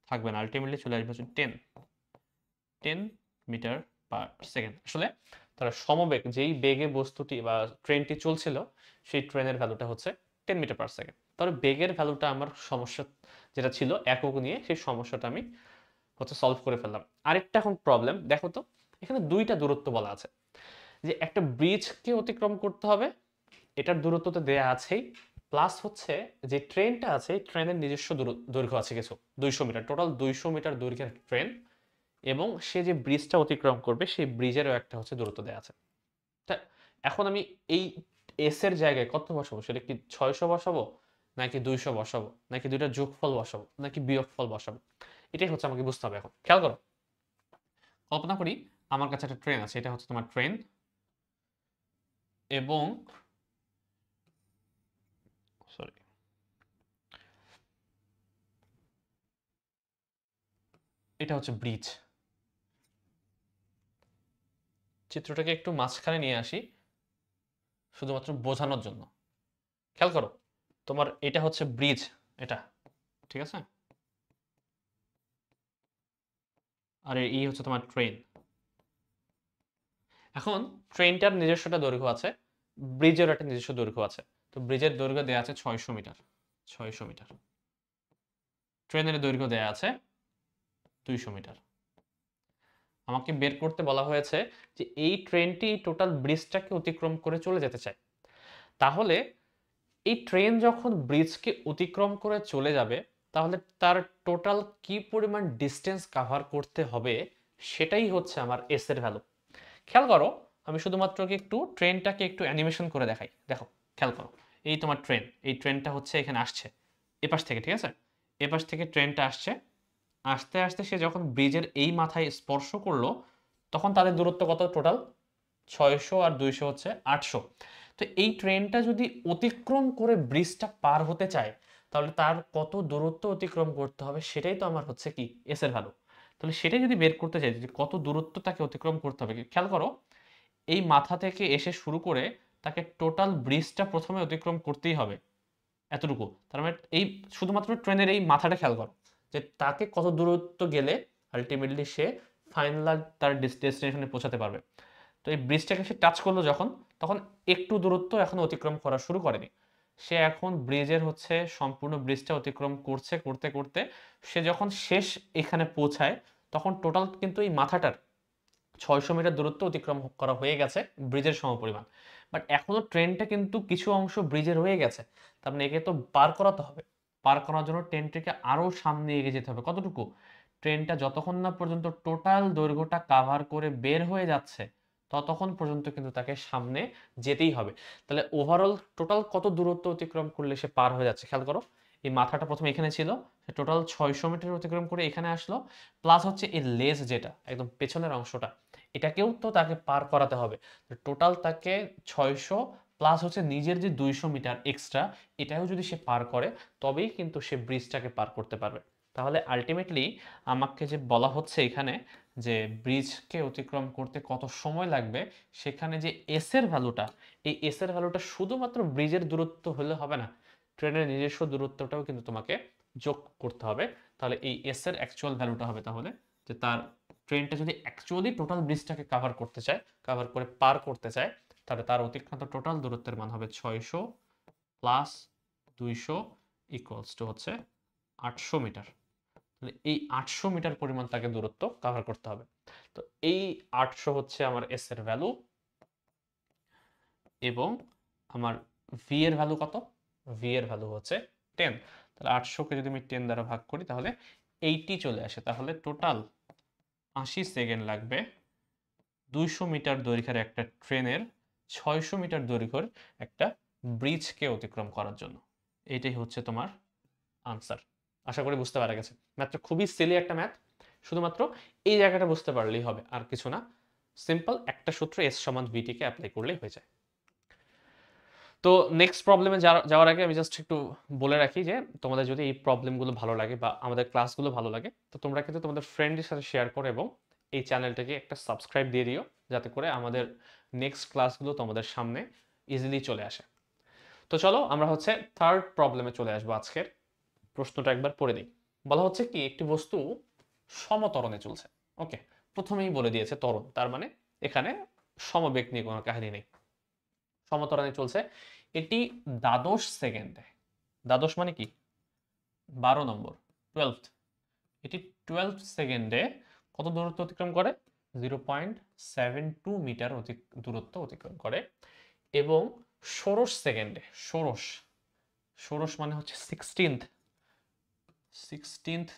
থাকবে না, আলটিমেটলি চলে আসবে হচ্ছে 10 মিটার পার সেকেন্ড। আসলে তারা সমবেগ, যেই বেগে বস্তুটি বা ট্রেনটি চলছিল সেই ট্রেনের ভ্যালুটা হচ্ছে 10 মিটার পার সেকেন্ড। তাহলে বেগের ভ্যালুটা আমার সমস্যা যেটা ছিল একক নিয়ে, সেই সমস্যাটা আমি হচ্ছে সলভ করে ফেললাম। আরেকটা এখন প্রবলেম দেখো তো, এখানে দুইটা দূরত্ব বলা আছে, যে একটা ব্রিজকে অতিক্রম করতে হবে, এটার দূরত্ব তো দেয়া আছেই, প্লাস হচ্ছে যে ট্রেনটা আছে ট্রেনের নিজস্ব দৈর্ঘ্য আছে কিছু 200 মিটার, টোটাল 200 মিটার দৈর্ঘ্যের ট্রেন, এবং সে যে ব্রিজটা অতিক্রম করবে সেই ব্রিজেরও একটা হচ্ছে দূরত্ব দেওয়া আছে। তা এখন আমি এই এস এর জায়গায় কত বসাবো? সেটা কি 600 বসাবো, নাকি 200 বসাবো, নাকি দুইটা যোগফল বসাবো, নাকি বিয়োগফল বসাবো? এটাই হচ্ছে আমাকে বুঝতে হবে। এখন খেয়াল করো, কল্পনা করি আমার কাছে একটা ট্রেন আছে, এটা হচ্ছে তোমার ট্রেন, এবং সরি এটা হচ্ছে ব্রিজ। চিত্রটাকে একটু মাঝখানে নিয়ে আসি শুধুমাত্র বোঝানোর জন্য। খেয়াল করো, তোমার এটা হচ্ছে ব্রিজ, এটা ঠিক আছে, আর এই হচ্ছে তোমার ট্রেন। এখন ট্রেনটার নিজস্বটা দৈর্ঘ্য আছে, ব্রিজের একটা নিজস্ব দৈর্ঘ্য আছে। তো ব্রিজের দৈর্ঘ্য দেওয়া আছে 600 মিটার, 600 মিটার। ট্রেনের দৈর্ঘ্য দেওয়া আছে 200 মিটার। আমাকে বের করতে বলা হয়েছে যে এই ট্রেনটি টোটাল ব্রিজটাকে অতিক্রম করে চলে যেতে চায়। তাহলে এই ট্রেন যখন ব্রিজকে অতিক্রম করে চলে যাবে, তাহলে তার টোটাল কি পরিমাণ ডিস্টেন্স কাভার করতে হবে, সেটাই হচ্ছে আমার এস এর ভ্যালু। খেয়াল করো, আমি শুধুমাত্র একটু ট্রেনটাকে একটু অ্যানিমেশন করে দেখাই। দেখো, খেয়াল করো, এই তোমার ট্রেন, এই ট্রেনটা হচ্ছে এখানে আসছে এপাশ থেকে, ঠিক আছে, এপাশ থেকে ট্রেনটা আসছে, আস্তে আস্তে সে যখন ব্রিজের এই মাথায় স্পর্শ করলো, তখন তাদের দূরত্ব কত টোটাল? 600 আর 200 হচ্ছে 800। তো এই ট্রেনটা যদি অতিক্রম করে ব্রিজটা পার হতে চায়, তাহলে তার কত দূরত্ব অতিক্রম করতে হবে, সেটাই তো আমার হচ্ছে কি এস এর ভ্যালু। তাহলে সেটাই যদি বের করতে চাই যে কত দূরত্ব তাকে অতিক্রম করতে হবে, খেয়াল করো, এই মাথা থেকে এসে শুরু করে তাকে টোটাল ব্রিজটা প্রথমে অতিক্রম করতেই হবে এতটুকু। তার মানে এই শুধুমাত্র ট্রেনের এই মাথাটা খেয়াল করো, যে তাকে কত দূরত্ব গেলে আলটিমেটলি সে ফাইনাল তার ডেস্টিনেশনে পৌঁছাতে পারবে। তো এই ব্রিজটাকে সে টাচ করলো যখন, তখন একটু দূরত্ব এখন অতিক্রম করা শুরু করেনি, সে এখন ব্রিজের হচ্ছে সম্পূর্ণ ব্রিজটা অতিক্রম করছে, করতে করতে সে যখন শেষ এখানে পৌঁছায়, তখন টোটাল কিন্তু এই মাথাটার 600 মিটার দূরত্ব অতিক্রম করা হয়ে গেছে ব্রিজের সমপরিমাণ। বাট এখনো ট্রেনটা কিন্তু কিছু অংশ ব্রিজে রয়ে গেছে, তার মানে একে তো পার করাতে হবে। পার করার জন্য ট্রেনটিকে আরো সামনে এগিয়ে যেতে হবে। কতটুকু? ট্রেনটা যতক্ষণ না পর্যন্ত টোটাল দৈর্ঘ্যটা কাভার করে বের হয়ে যাচ্ছে, ততক্ষণ পর্যন্ত কিন্তু তাকে সামনে যেতেই হবে। তাহলে ওভারঅল টোটাল কত দূরত্ব অতিক্রম করলে সে পার হয়ে যাচ্ছে? খেয়াল করো, এই মাথাটা প্রথমে এখানে ছিল, সে টোটাল 600 মিটার অতিক্রম করে এখানে আসলো, প্লাস হচ্ছে এই লেজ যেটা একদম পেছনের অংশটা, এটাকেও তো তাকে পার করাতে হবে। টোটাল তাকে 600 প্লাস হচ্ছে নিজের যে 200 মিটার এক্সট্রা, এটাও যদি সে পার করে তবেই কিন্তু সে ব্রিজটাকে পার করতে পারবে। তাহলে আলটিমেটলি আমাকে যে বলা হচ্ছে এখানে যে ব্রিজকে অতিক্রম করতে কত সময় লাগবে, সেখানে যে এস এর ভ্যালুটা, এই এস এর ভ্যালুটা শুধুমাত্র ব্রিজের দূরত্ব হলে হবে না, ট্রেনের নিজস্ব দূরত্বটাও কিন্তু তোমাকে যোগ করতে হবে। তাহলে এই এস এর অ্যাকচুয়াল ভ্যালুটা হবে তাহলে যে তার ট্রেনটা যদি অ্যাকচুয়ালি টোটাল ব্রিজটাকে কাভার করতে চায়, কাভার করে পার করতে চায়, তাহলে তার অতিক্রান্ত টোটাল দূরত্বের মান হবে 600 প্লাস 200 ইকুয়ালস টু হচ্ছে 800 মিটার। তাহলে এই 800 মিটার পরিমাণ তাকে দূরত্ব কাভার করতে হবে। তো এই 800 হচ্ছে আমার এস এর ভ্যালু, এবং আমার ভি এর ভ্যালু কত? ভি এর ভ্যালু হচ্ছে 10। তাহলে 800 কে যদি আমি 10 দ্বারা ভাগ করি তাহলে 80 চলে আসে। তাহলে টোটাল 80 সেকেন্ড লাগবে 200 মিটার দৈর্ঘ্যের একটা ট্রেনের 600 মিটার দৈর্ঘ্যের একটা ব্রিজকে অতিক্রম করার জন্য। এটাই হচ্ছে তোমার আনসার। আশা করি বুঝতে পারা গেছে। ম্যাথটা খুবই সিলি একটা ম্যাথ, শুধুমাত্র এই জায়গাটা বুঝতে পারলেই হবে, আর কিছু না। সিম্পল একটা সূত্র এস সমান ভিটিকে অ্যাপ্লাই করলেই হয়ে যায়। তো নেক্সট প্রবলেমে যাওয়ার আগে আমি জাস্ট একটু বলে রাখি যে তোমাদের যদি এই প্রবলেমগুলো ভালো লাগে বা আমাদের ক্লাসগুলো ভালো লাগে, তো তোমরা কিন্তু তোমাদের ফ্রেন্ডের সাথে শেয়ার করো এবং এই চ্যানেলটাকে একটা সাবস্ক্রাইব দিয়ে দিও, যাতে করে আমাদের নেক্সট ক্লাসগুলো তোমাদের সামনে ইজিলি চলে আসে। তো চলো আমরা হচ্ছে থার্ড প্রবলেমে চলে আসবো। আজকের প্রশ্নটা একবার পড়ে দিই। বলা হচ্ছে কি, একটি বস্তু সমত্বরণে চলছে। ওকে, প্রথমেই বলে দিয়েছে ত্বরণ, তার মানে এখানে সমবেগ নিয়ে কোনো কাহিনী নেই। সমত্বরণে চলছে, এটি দ্বাদশ সেকেন্ডে, দ্বাদশ মানে কি 12 নম্বর, 12th, এটি 12 সেকেন্ডে কত দূরত্ব অতিক্রম করে? 0.72 মিটার দূরত্ব অতিক্রম করে, এবং ষোড়শ সেকেন্ডে, ষোড়শ, ষোড়শ মানে হচ্ছে 16th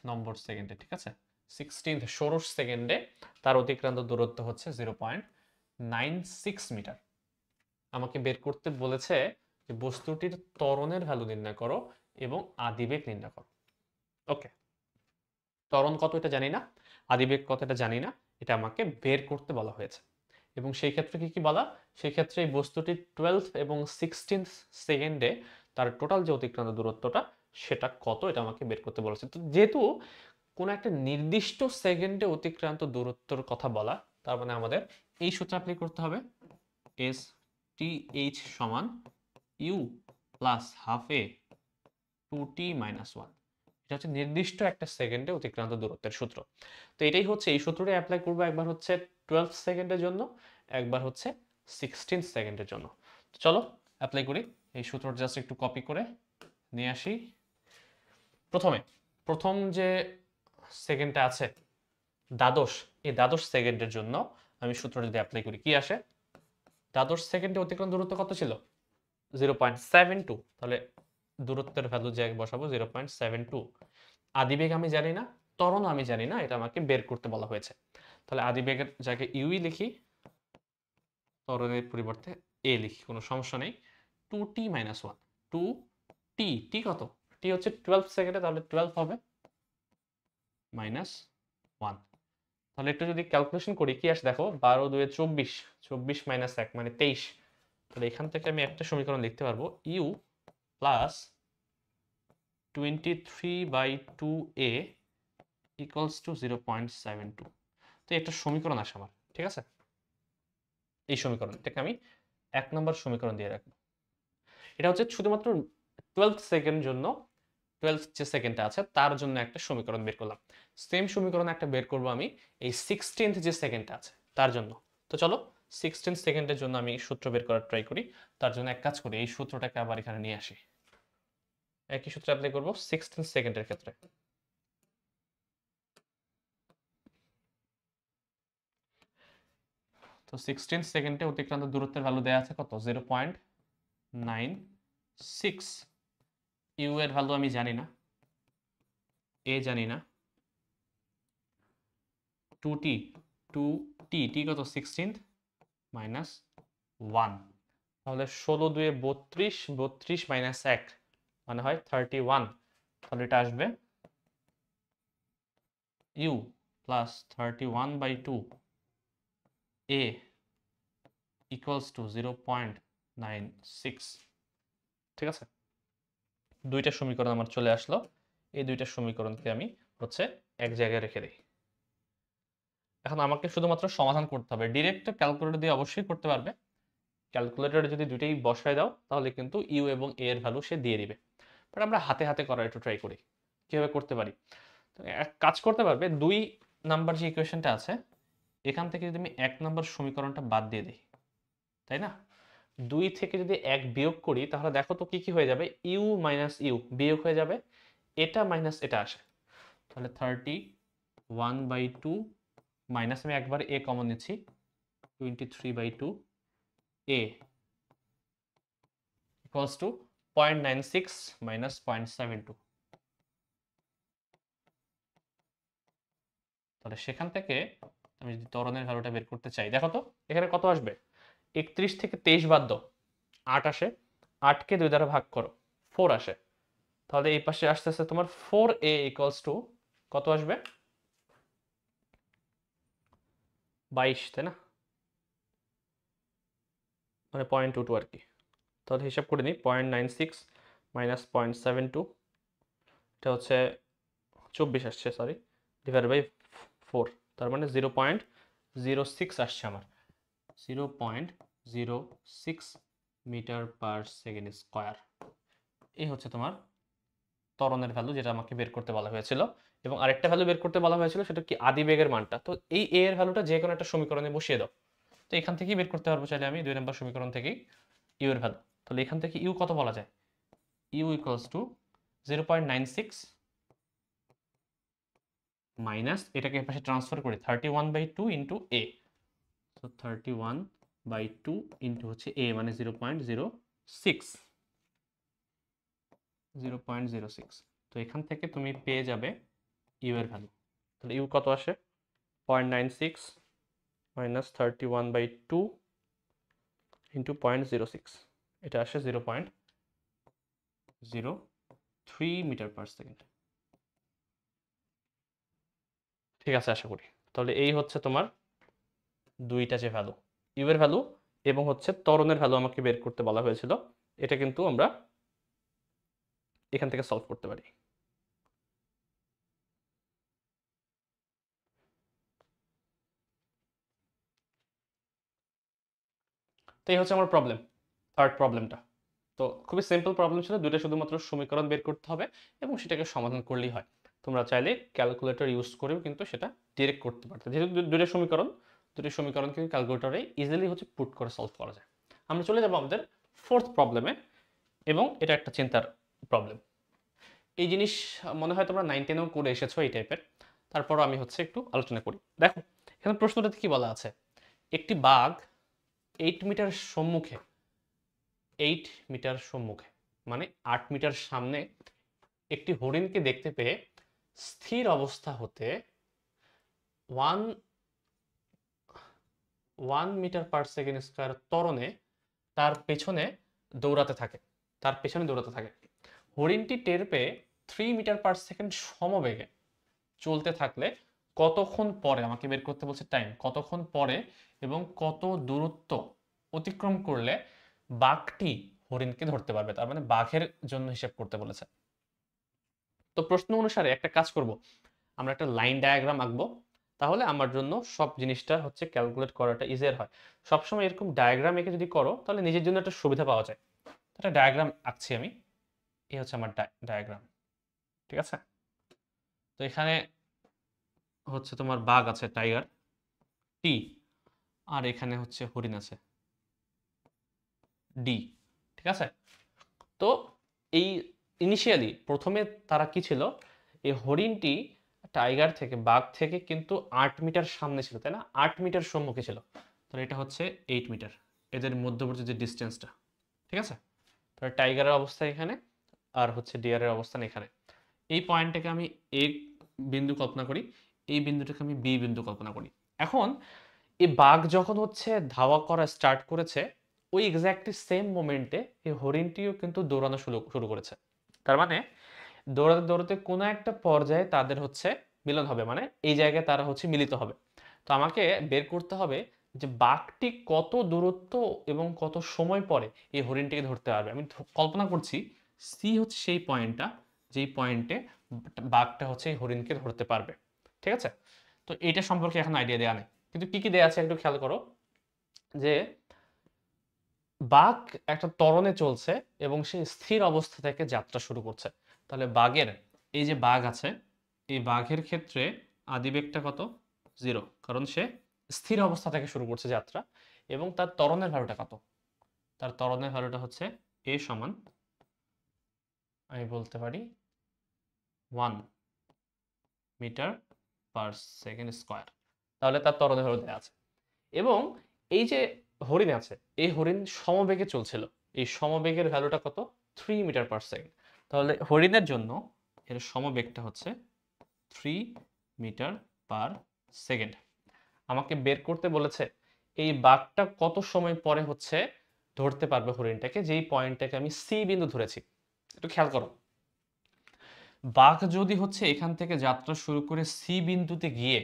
নম্বর সেকেন্ডে, ঠিক আছে, 16th ষোড়শ সেকেন্ডে তার অতিক্রান্ত দূরত্ব হচ্ছে 0.96 মিটার। আমাকে বের করতে বলেছে যে বস্তুটির ত্বরণের ভ্যালু নির্ণয় করো এবং আদিবেগ নির্ণয় করো। ওকে, ত্বরণ কত এটা জানি না, আদিবেগ কত এটা জানি না, এটা আমাকে বের করতে বলা হয়েছে। এবং সেই ক্ষেত্রে কি কি বলা, সেই ক্ষেত্রে এই বস্তুটি 12 এবং 16 সেকেন্ডে তার টোটাল যে অতিক্রান্ত দূরত্বটা সেটা কত, এটা আমাকে বের করতে বলেছে। তো যেহেতু কোনো একটা নির্দিষ্ট সেকেন্ডে অতিক্রান্ত দূরত্বর কথা বলা, তার মানে আমাদের এই সূত্র অ্যাপ্লাই করতে হবে, এস টি এইচ সমান u plus half a 2t minus 1। এটা হচ্ছে নির্দিষ্ট একটা সেকেন্ডে অতিক্রান্ত দূরত্বের সূত্র। তো এটাই হচ্ছে, এই সূত্রটা অ্যাপ্লাই করবো একবার হচ্ছে 12 সেকেন্ডের জন্য, একবার হচ্ছে 16 সেকেন্ডের জন্য। তো চলো অ্যাপ্লাই করি। এই সূত্রটা জাস্ট একটু কপি করে নিয়ে আসি। প্রথমে প্রথম যে সেকেন্ডটা আছে দ্বাদশ, এই দ্বাদশ সেকেন্ডের জন্য আমি সূত্রটা যদি অ্যাপ্লাই করি কি আসে? দ্বাদশ সেকেন্ডে অতিক্রম দূরত্ব কত ছিল? 0.72। তাহলে দূরত্বের ভ্যালু যে বসাবো 0.72। আদিবেগ আমি জানি না, ত্বরণ আমি জানি না, এটা আমাকে বের করতে বলা হয়েছে। তাহলে আদিবেগের জায়গায় ইউই লিখি, ত্বরণের পরিবর্তে এ লিখি, কোনো সমস্যা নেই। 2t মাইনাস 1, 2t, টি কত? টি হচ্ছে 12 সেকেন্ডে, তাহলে 12 হবে মাইনাস 1। তাহলে একটু যদি ক্যালকুলেশন করি কি আসে দেখো, 12 2 24, 24 মাইনাস 1 মানে 23। তাহলে এখান থেকে আমি একটা সমীকরণ লিখতে পারবো, you plus 23/2a equals to 0.72। তো একটা সমীকরণ আসে আমার, ঠিক আছে, এই সমীকরণ, এটাকে আমি 1 নম্বর সমীকরণ দিয়ে রাখবো। এটা হচ্ছে শুধুমাত্র 12 সেকেন্ড জন্য, 12 যে সেকেন্ডটা আছে তার জন্য একটা সমীকরণ বের করলাম। সেম সমীকরণ একটা বের করবো আমি এই 16th যে সেকেন্ডটা আছে তার জন্য। তো চলো 16 সেকেন্ডের জন্য আমি সূত্র বের করার ট্রাই করি। তার জন্য এক কাজ করি, এই সূত্রটাকে আবার এখানে নিয়ে আসি। একই সূত্র অ্যাপ্লাই করবো 16 সেকেন্ডের ক্ষেত্রে। তো 16 সেকেন্ডে অতিক্রান্ত দূরত্বের ভ্যালু দেওয়া আছে কত? 0.96। ইউ এর ভ্যালু আমি জানি না, এ জানি না, 2t, 2t, টি কত? 16 মাইনাস 1। তাহলে 16 2 32, 32 মাইনাস 1 মানে হয় 31। তাহলে এটা আসবে u plus 31/2 a equals to 0.96 0.96। ঠিক আছে, দুইটা সমীকরণ আমার চলে আসলো। এই দুইটা সমীকরণকে আমি হচ্ছে এক জায়গায় রেখে দিই। এখন আমাকে শুধুমাত্র সমাধান করতে হবে। ডিরেক্ট ক্যালকুলেটর দিয়ে অবশ্যই করতে পারবে। ক্যালকুলেটরে যদি দুইটাই বসায় দাও তাহলে কিন্তু ইউ এবং এ এর ভ্যালু সে দিয়ে দিবে। বাট আমরা হাতে হাতে করার একটু ট্রাই করি কিভাবে করতে পারি। তো এক কাজ করতে পারবে, 2 নাম্বার যে ইকুয়েশনটা আছে এখান থেকে যদি আমি 1 নাম্বার সমীকরণটা বাদ দিয়ে দিই, তাই না? 2 থেকে যদি 1 বিয়োগ করি তাহলে দেখো তো কি কি হয়ে যাবে, ইউ মাইনাস ইউ বিয়োগ হয়ে যাবে, এটা মাইনাস এটা আসে, তাহলে 31/2 মাইনাস আমি একবার এ কমন নিচ্ছি 23/2 এ ইকুয়ালস টু 0.96 মাইনাস 0.72। তাহলে সেখান থেকে আমি যদি ত্বরণের ভ্যালুটা বের করতে চাই, দেখো তো এখানে কত আসবে, 31 থেকে 23 বাদ দাও 8 আসে, 8কে 2 দ্বারা ভাগ করো 4 আসে, তাহলে এই পাশে আসতে আসতে তোমার 4a ইকুয়ালস টু কত আসবে, 22, তাই না? মানে 0.22 আর কি। তাহলে হিসাব করে নিই, 0.96 মাইনাস 0.72, এটা হচ্ছে 24 আসছে, সরি, ডিভাইড বাই 4, তার মানে 0.06 আসছে আমার, 0.06 মিটার পার সেকেন্ড স্কোয়ার। এই হচ্ছে তোমার ত্বরণের ভ্যালু যেটা আমাকে বের করতে বলা হয়েছিল। এবং আরেকটা ভ্যালু বের করতে বলা হয়েছিল, সেটা কি আদিবেগের মানটা। তো এই এ এর ভ্যালুটা যে কোনো একটা সমীকরণে বসিয়ে দাও, তো এখান থেকেই বের করতে পারবো চাইলে আমি 2 নম্বর সমীকরণ থেকেই ইউ এর ভ্যালু। তাহলে এখান থেকে ইউ কত বলা যায়, ইউ ইকুয়ালস টু 0.96 মাইনাস এটাকে পাশে ট্রান্সফার করি 31/2 ইন্টু এ, তো 31/2 ইন্টু হচ্ছে এ মানে 0.06। তো এখান থেকে তুমি পেয়ে যাবে ইউ এর ভ্যালু। তাহলে ইউ কত আসে, 0.96 মাইনাস 31/2 ইন্টু 0.06, এটা আসে 0.03 মিটার পার সেকেন্ড। ঠিক আছে, আশা করি। তাহলে এই হচ্ছে তোমার দুইটা যে ভ্যালু, ইউ এর ভ্যালু এবং হচ্ছে ত্বরণের ভ্যালু আমাকে বের করতে বলা হয়েছিল, এটা কিন্তু আমরা এখান থেকে সলভ করতে পারি। তো এই হচ্ছে আমার প্রবলেম, থার্ড প্রবলেমটা। তো খুবই সিম্পল প্রবলেম ছিল, দুটো শুধুমাত্র সমীকরণ বের করতে হবে এবং সেটাকে সমাধান করলেই হয়। তোমরা চাইলে ক্যালকুলেটর ইউজ করেও কিন্তু সেটা ডিরেক্ট করতে পারতে, যেহেতু দুটো সমীকরণ, দুটো সমীকরণ কিন্তু ক্যালকুলেটরে ইজিলি হচ্ছে পুট করে সলভ করা যায়। আমরা চলে যাবো আমাদের ফোর্থ প্রবলেমে, এবং এটা একটা চিন্তার প্রবলেম। এই জিনিস মনে হয় তোমরা 9 10এও করে এসেছো এই টাইপের, তারপরও আমি হচ্ছে একটু আলোচনা করি। দেখো এখানে প্রশ্নটাতে কি বলা আছে, একটি বাঘ 8 মিটার সম্মুখে, 8 মিটার সম্মুখে মানে 8 মিটার সামনে একটি হরিণকে দেখতে পেয়ে স্থির অবস্থা হতে 1 মিটার পার সেকেন্ড স্কয়ার ত্বরণে তার পেছনে দৌড়াতে থাকে, হরিণটি টের পেয়ে 3 মিটার পার সেকেন্ড সমবেগে চলতে থাকলে কতক্ষণ পরে, আমাকে বের করতে বলছে টাইম, কতক্ষণ পরে এবং কত দূরত্ব অতিক্রম করলে বাঘটি হরিণকে ধরতে পারবে, তার মানে বাঘের জন্য হিসাব করতে বলেছে। তো প্রশ্ন অনুসারে একটা কাজ করব, আমরা একটা লাইন ডায়াগ্রাম আঁকবো, তাহলে আমার জন্য সব জিনিসটা হচ্ছে ক্যালকুলেট করাটা ইজিয়ার হয়। সবসময় এরকম ডায়াগ্রাম এঁকে যদি করো তাহলে নিজের জন্য একটা সুবিধা পাওয়া যায়। একটা ডায়াগ্রাম আঁকছি আমি, এই হচ্ছে আমার ডায়াগ্রাম, ঠিক আছে? তো এখানে হচ্ছে তোমার বাঘ আছে, টাইগার টি, আর এখানে হচ্ছে হরিণ আছে ডি, ঠিক আছে? তো এই ইনিশিয়ালি প্রথমে তারা কি ছিল, এই হরিণটি টাইগার থেকে, বাঘ থেকে কিন্তু 8 মিটার সামনে ছিল, তাই না? 8 মিটার সম্মুখে ছিল, তাহলে এটা হচ্ছে 8 মিটার, এদের মধ্যবর্তী যে ডিস্টেন্সটা, ঠিক আছে? তাহলে টাইগারের অবস্থা এখানে আর হচ্ছে ডিয়ারের অবস্থান এখানে। এই পয়েন্টটাকে আমি এ বিন্দু কল্পনা করি, এই বিন্দুটাকে আমি বি বিন্দু কল্পনা করি। এখন এই বাঘ যখন হচ্ছে ধাওয়া করা স্টার্ট করেছে, ওই এক্স্যাক্টলি সেম মোমেন্টে এই হরিণটিও কিন্তু দৌড়ানো শুরু করেছে। তার মানে দৌড়াতে দৌড়াতে কোনো একটা পর্যায়ে তাদের হচ্ছে মিলন হবে, মানে এই জায়গায় তারা হচ্ছে মিলিত হবে। তো আমাকে বের করতে হবে যে বাঘটি কত দূরত্ব এবং কত সময় পরে এই হরিণটিকে ধরতে পারবে। আমি কল্পনা করছি সি হচ্ছে সেই পয়েন্টটা, যেই পয়েন্টে বাঘটা হচ্ছে এই হরিণকে ধরতে পারবে। ঠিক আছে, তো এইটা সম্পর্কে এখন আইডিয়া দেওয়া নেই, কিন্তু কি কি দেওয়া আছে একটু খেয়াল করো। যে বাঘ একটা ত্বরণে চলছে এবং সে স্থির অবস্থা থেকে যাত্রা শুরু করছে। তাহলে বাঘের, এই যে বাঘ আছে, এই বাঘের ক্ষেত্রে আদিবেগটা কত? 0, কারণ সে স্থির অবস্থা থেকে শুরু করছে যাত্রা। এবং তার ত্বরণের ভ্যালুটা কত? তার ত্বরণের ভ্যালুটা হচ্ছে a সমান, আমি বলতে পারি 1 মিটার পার সেকেন্ড স্কোয়ার। তাহলে তার ত্বরণের ভ্যালু দেওয়া আছে। এবং এই যে হরিণ আছে, এই হরিণ সমবেগে চলছিল, এই সমবেগের ভ্যালুটা কত? 3 মিটার পার সেকেন্ড। তাহলে হরিণের জন্য এর সমবেগটা হচ্ছে 3 মিটার পার সেকেন্ড। আমাকে বের করতে বলেছে এই বাঘটা কত সময় পরে হচ্ছে ধরতে পারবে হরিণটাকে, যেই পয়েন্টটাকে আমি সি বিন্দু ধরেছি। একটু খেয়াল করো, বাঘ যদি হচ্ছে এখান থেকে যাত্রা শুরু করে সি বিন্দুতে গিয়ে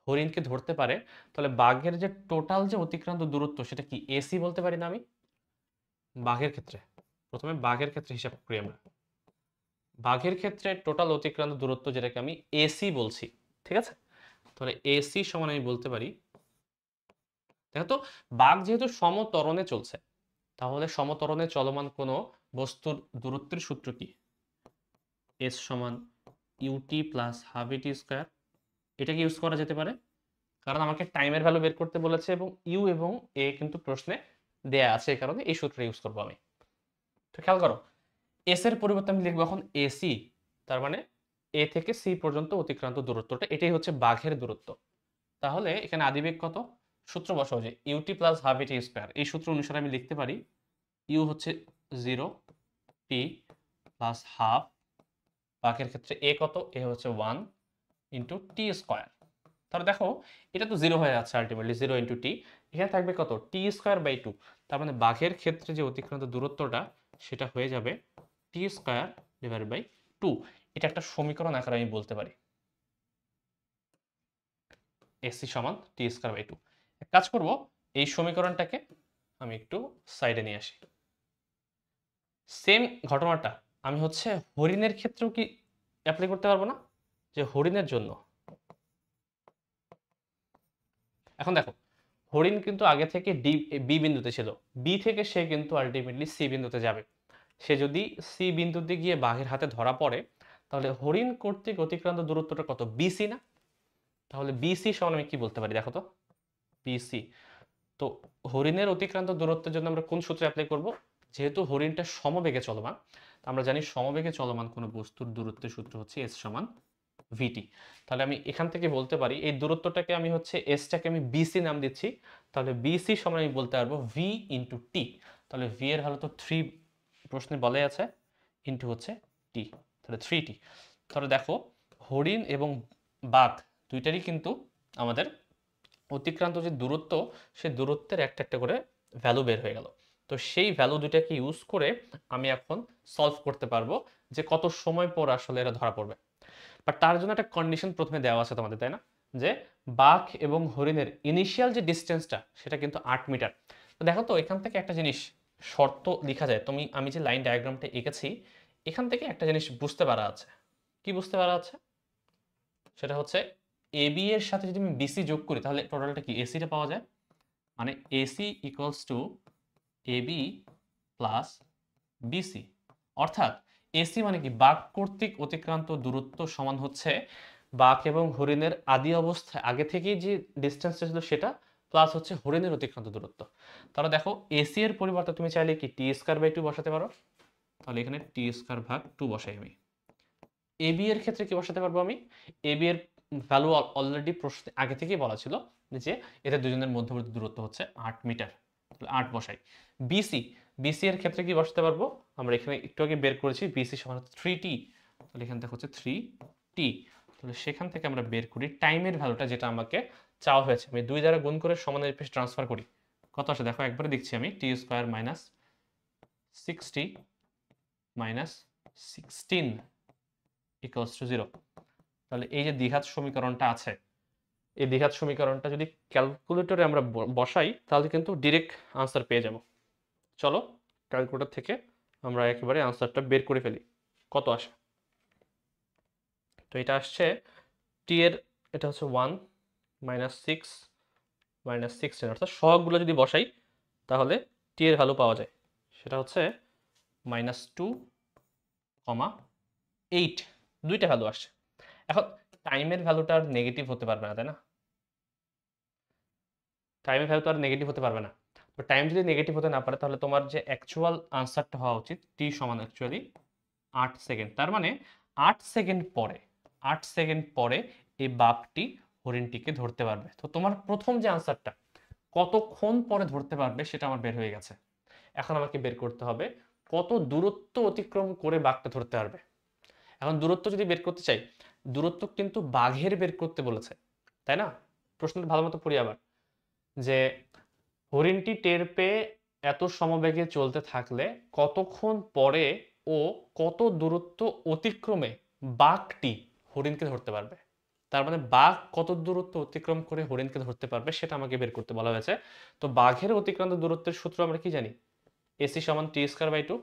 হরিণকে ধরতে পারে, তাহলে বাঘের যে টোটাল যে অতিক্রান্ত দূরত্ব সেটা কি এসি বলতে পারি না আমি? বাঘের ক্ষেত্রে প্রথমে বাঘের ক্ষেত্রে হিসাব করি আমরা। বাঘের ক্ষেত্রে টোটাল অতিক্রান্ত দূরত্ব যেটাকে আমি এসি বলছি, ঠিক আছে? তাহলে এসি সমান আমি বলতে পারি, দেখো তো, বাঘ যেহেতু সমত্বরণে চলছে, তাহলে সমত্বরণে চলমান কোনো বস্তুর দূরত্বের সূত্র কি? এস সমান ইউটি প্লাস হাফ ইটি স্কোয়ার। এটাকে ইউজ করা যেতে পারে, কারণ আমাকে টাইমের ভ্যালু বের করতে বলেছে এবং ইউ এবং এ কিন্তু প্রশ্নে দেয়া আছে, এই কারণে এই সূত্রটা ইউজ করবো আমি। তো খেয়াল করো, এস এর পরিবর্তে আমি লিখবো এখন এসি, তার মানে এ থেকে সি পর্যন্ত অতিক্রান্ত দূরত্বটা, এটাই হচ্ছে বাঘের দূরত্ব। তাহলে এখানে আদিবেগ কত? সূত্র বসাও, যে ইউটি প্লাস হাফ ইটি স্কোয়ার, এই সূত্র অনুসারে আমি লিখতে পারি ইউ হচ্ছে 0 টি প্লাস হাফ, বাঘের ক্ষেত্রে এ কত? এ হচ্ছে 1 ইন্টু টি স্কোয়ার। তাহলে দেখো এটা তো 0 হয়ে যাচ্ছে, আলটিমেটলি 0 ইন্টু টি, এখানে থাকবে কত? টি স্কোয়ার বাই 2। তার মানে বাঘের ক্ষেত্রে যে অতিক্রান্ত দূরত্বটা সেটা হয়ে যাবে টি স্কোয়ার ডিভাইডেড বাই 2। এটা একটা সমীকরণ আকারে আমি বলতে পারি, এসি সমান টি স্কোয়ার বাই 2। এক কাজ করব, এই সমীকরণটাকে আমি একটু সাইডে নিয়ে আসি। সেম ঘটনাটা আমি হচ্ছে হরিণের ক্ষেত্রেও কি অ্যাপ্লাই করতে পারবো না? যে হরিণের জন্য, এখন দেখো, হরিণ কিন্তু আগে থেকে বি বিন্দুতে ছিল, বি থেকে সে কিন্তু আলটিমেটলি সি বিন্দুতে যাবে। সে যদি সি বিন্দুতে গিয়ে বাঘের হাতে ধরা পড়ে, তাহলে হরিণ কর্তৃক অতিক্রান্ত দূরত্বটা কত? বিসি না? তাহলে বিসি সমান আমি কি বলতে পারি দেখো তো, বিসি। তো হরিণের অতিক্রান্ত দূরত্বের জন্য আমরা কোন সূত্র অ্যাপ্লাই করব? যেহেতু হরিণটা সমবেগে চলমান, আমরা জানি সমবেগে চলমান কোনো বস্তুর দূরত্বের সূত্র হচ্ছে এস সমান ভিটি। তাহলে আমি এখান থেকে বলতে পারি এই দূরত্বটাকে আমি হচ্ছে এসটাকে আমি বিসি নাম দিচ্ছি, তাহলে বিসি সমান আমি বলতে পারবো ভি ইন্টু টি। তাহলে ভি এর হলো তো 3 প্রশ্নে বলে আছে, ইন্টু হচ্ছে টি, তাহলে 3টি। তাহলে দেখো, হরিণ এবং বাঘ দুইটারই কিন্তু আমাদের অতিক্রান্ত যে দূরত্ব, সেই দূরত্বের একটা একটা করে ভ্যালু বের হয়ে গেল। তো সেই ভ্যালু দুইটাকে ইউজ করে আমি এখন সলভ করতে পারবো যে কত সময় পর আসলে এরা ধরা পড়বে। বাট তার জন্য একটা কন্ডিশন প্রথমে দেওয়া আছে তোমাদের, তাই না? যে বাঘ এবং হরিণের ইনিশিয়াল যে ডিস্টেন্সটা সেটা কিন্তু 8 মিটার। তো দেখো তো, এখান থেকে একটা জিনিস শর্ত লেখা যায়, আমি যে লাইন ডায়াগ্রামটা এঁকেছি এখান থেকে একটা জিনিস বুঝতে পারা আছে। কি বুঝতে পারা আছে? সেটা হচ্ছে এবি এর সাথে যদি আমি বিসি যোগ করি তাহলে টোটালটা কি এসিটা পাওয়া যায়, মানে AC equals to AB plus BC. অর্থাৎ এসি মানে কি, বাঘ কর্তৃক অতিক্রান্ত দূরত্ব সমান হচ্ছে বাঘ এবং হরিণের আদি অবস্থায় আগে থেকেই যে ডিস্টেন্সটা ছিল সেটা, প্লাস হচ্ছে হরিণের অতিক্রান্ত দূরত্ব। তাহলে দেখো, এসি এর পরিবর্তে তুমি চাইলে কি টি স্কয়ার বাই 2 বসাতে পারো, তাহলে এখানে টি স্কয়ার ভাগ 2 বসাই আমি। এবি এর ক্ষেত্রে কি বসাতে পারবো আমি? এবি এর ভ্যালু অলরেডি প্রশ্নে আগে থেকেই বলা ছিল যে এদের দুজনের মধ্যবর্তী দূরত্ব হচ্ছে 8 মিটার, 8 বসাই। বিসি, বিসি এর ক্ষেত্রে কি বসাতে পারবো? আমরা এখানে একটু আগে বের করেছি বিসি সমান 3টি, তাহলে এখান থেকে হচ্ছে 3টি। তাহলে সেখান থেকে আমরা বের করি টাইমের ভ্যালুটা, যেটা আমাকে চাওয়া হয়েছে। আমি 2 দ্বারা গুণ করে সমানের পেশে ট্রান্সফার করি, কত আসে দেখো একবারে দেখছি আমি, t square minus 60 minus 16 equals to 0। তাহলে এই যে দ্বিঘাত সমীকরণটা আছে, এই দ্বিঘাত সমীকরণটা যদি ক্যালকুলেটরে আমরা বসাই তাহলে কিন্তু ডিরেক্ট আনসার পেয়ে যাব। চলো ক্যালকুলেটর থেকে আমরা একেবারে আনসারটা বের করে ফেলি। কত আসে? তো এটা আসছে টি এর, এটা হচ্ছে 1 -6 -16, অর্থাৎ সহগগুলো যদি বসাই তাহলে টি এর ভ্যালু পাওয়া যায়। সেটা হচ্ছে -2, 8, দুইটা ভ্যালু আসছে। এখন টাইমের ভ্যালুটা আর নেগেটিভ হতে পারবে না, তাই না? টাইমের ভ্যালু তো আর নেগেটিভ হতে পারবে না। তো টাইম যদি নেগেটিভ হতে না পারে তাহলে তোমার যে অ্যাকচুয়াল আনসারটা হওয়া উচিত টি সমান অ্যাকচুয়ালি 8 সেকেন্ড। তার মানে 8 সেকেন্ড পরে, 8 সেকেন্ড পরে এই বাঘটি হরিণটিকে ধরতে পারবে। তো তোমার প্রথম যে আনসারটা কতক্ষণ পরে ধরতে পারবে সেটা আমার বের হয়ে গেছে। এখন আমাকে বের করতে হবে কত দূরত্ব অতিক্রম করে বাঘটা ধরতে পারবে। এখন দূরত্ব যদি বের করতে চাই, দূরত্ব কিন্তু বাঘের বের করতে বলেছে, তাই না? প্রশ্নটা ভালো মতো পড়ি আবার, যে হরিণটি টের পেয়ে এত সমবেগে চলতে থাকলে কতক্ষণ পরে ও কত দূরত্ব অতিক্রমে বাঘটি হরিণকে ধরতে পারবে। তার মানে বাঘ কত দূরত্ব অতিক্রম করে হরিণকে ধরতে পারবে সেটা আমাকে বের করতে বলা হয়েছে। তো বাঘের অতিক্রান্ত দূরত্বের সূত্র আমরা কি জানি? এসি সমান টি²/2।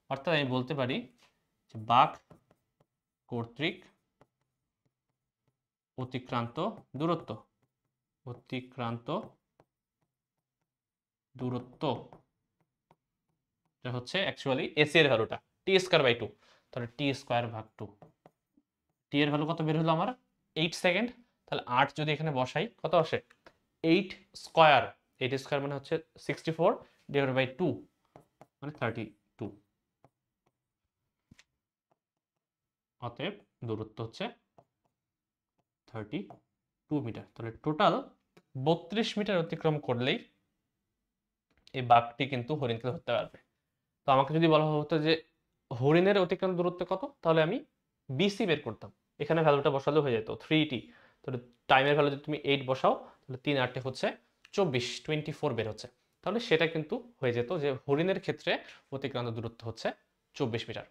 অর্থাৎ আমি বলতে পারি যে বাঘ কর্তৃক অতিক্রান্ত দূরত্ব, অতিক্রান্ত দূরত্ব এটা হচ্ছে অ্যাকচুয়ালি এসি এর ভ্যালুটা টি²/2। তাহলে টি²/2, টি এর ভ্যালু কত বের হলো আমার? 8 সেকেন্ড। তাহলে 8 যদি এখানে বসাই কত আসে? 8 স্কয়ার, 8 স্কয়ার মানে হচ্ছে 64/2 মানে 32। অতএব দূরত্ব হচ্ছে 32 মিটার। তাহলে টোটাল 32 মিটার অতিক্রম করলেই এই বাঘটি কিন্তু হরিণকে ধরতে পারবে। তো আমাকে যদি বলা হতো যে হরিণের অতিক্রান্ত দূরত্ব কত, তাহলে আমি বিসি বের করতাম। এখানে ভ্যালুটা বসালেও হয়ে যেত 3t। তাহলে টাইমের ভ্যালু যদি তুমি 8 বসাও তাহলে 3 8 হচ্ছে 24 বের হচ্ছে। তাহলে সেটা কিন্তু হয়ে যেত যে হরিণের ক্ষেত্রে অতিক্রান্ত দূরত্ব হচ্ছে 24 মিটার।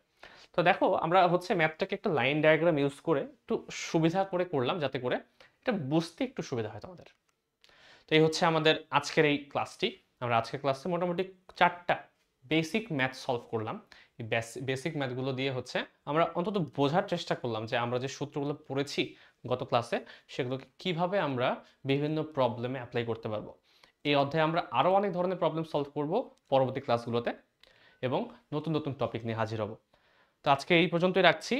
তো দেখো আমরা হচ্ছে ম্যাথটাকে একটা লাইন ডায়াগ্রাম ইউজ করে একটু সুবিধা করে করলাম যাতে করে এটা বুঝতে একটু সুবিধা হয় তোমাদের। তো এই হচ্ছে আমাদের আজকের এই ক্লাসটি। আমরা আজকের ক্লাসে মোটামুটি 4টা বেসিক ম্যাথ সলভ করলাম। এই বেসিক ম্যাথগুলো দিয়ে হচ্ছে আমরা অন্তত বোঝার চেষ্টা করলাম যে আমরা যে সূত্রগুলো পড়েছি গত ক্লাসে সেগুলোকে কিভাবে আমরা বিভিন্ন প্রবলেমে অ্যাপ্লাই করতে পারবো। এই অধ্যায়ে আমরা আরও অনেক ধরনের প্রবলেম সলভ করব পরবর্তী ক্লাসগুলোতে এবং নতুন নতুন টপিক নিয়ে হাজির হব। তো আজকে এই পর্যন্তই রাখছি।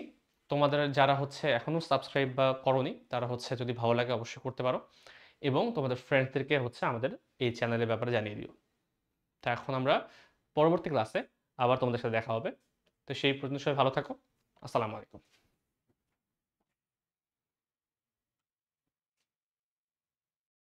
তোমাদের যারা হচ্ছে এখনও সাবস্ক্রাইব বা করনি তারা হচ্ছে যদি ভালো লাগে অবশ্যই করতে পারো এবং তোমাদের ফ্রেন্ডসদেরকে হচ্ছে আমাদের এই চ্যানেলের ব্যাপারে জানিয়ে দিও। তো এখন আমরা পরবর্তী ক্লাসে আবার তোমাদের সাথে দেখা হবে। তো সেই পর্যন্ত সবাই ভালো থাকো। আসসালামু আলাইকুম।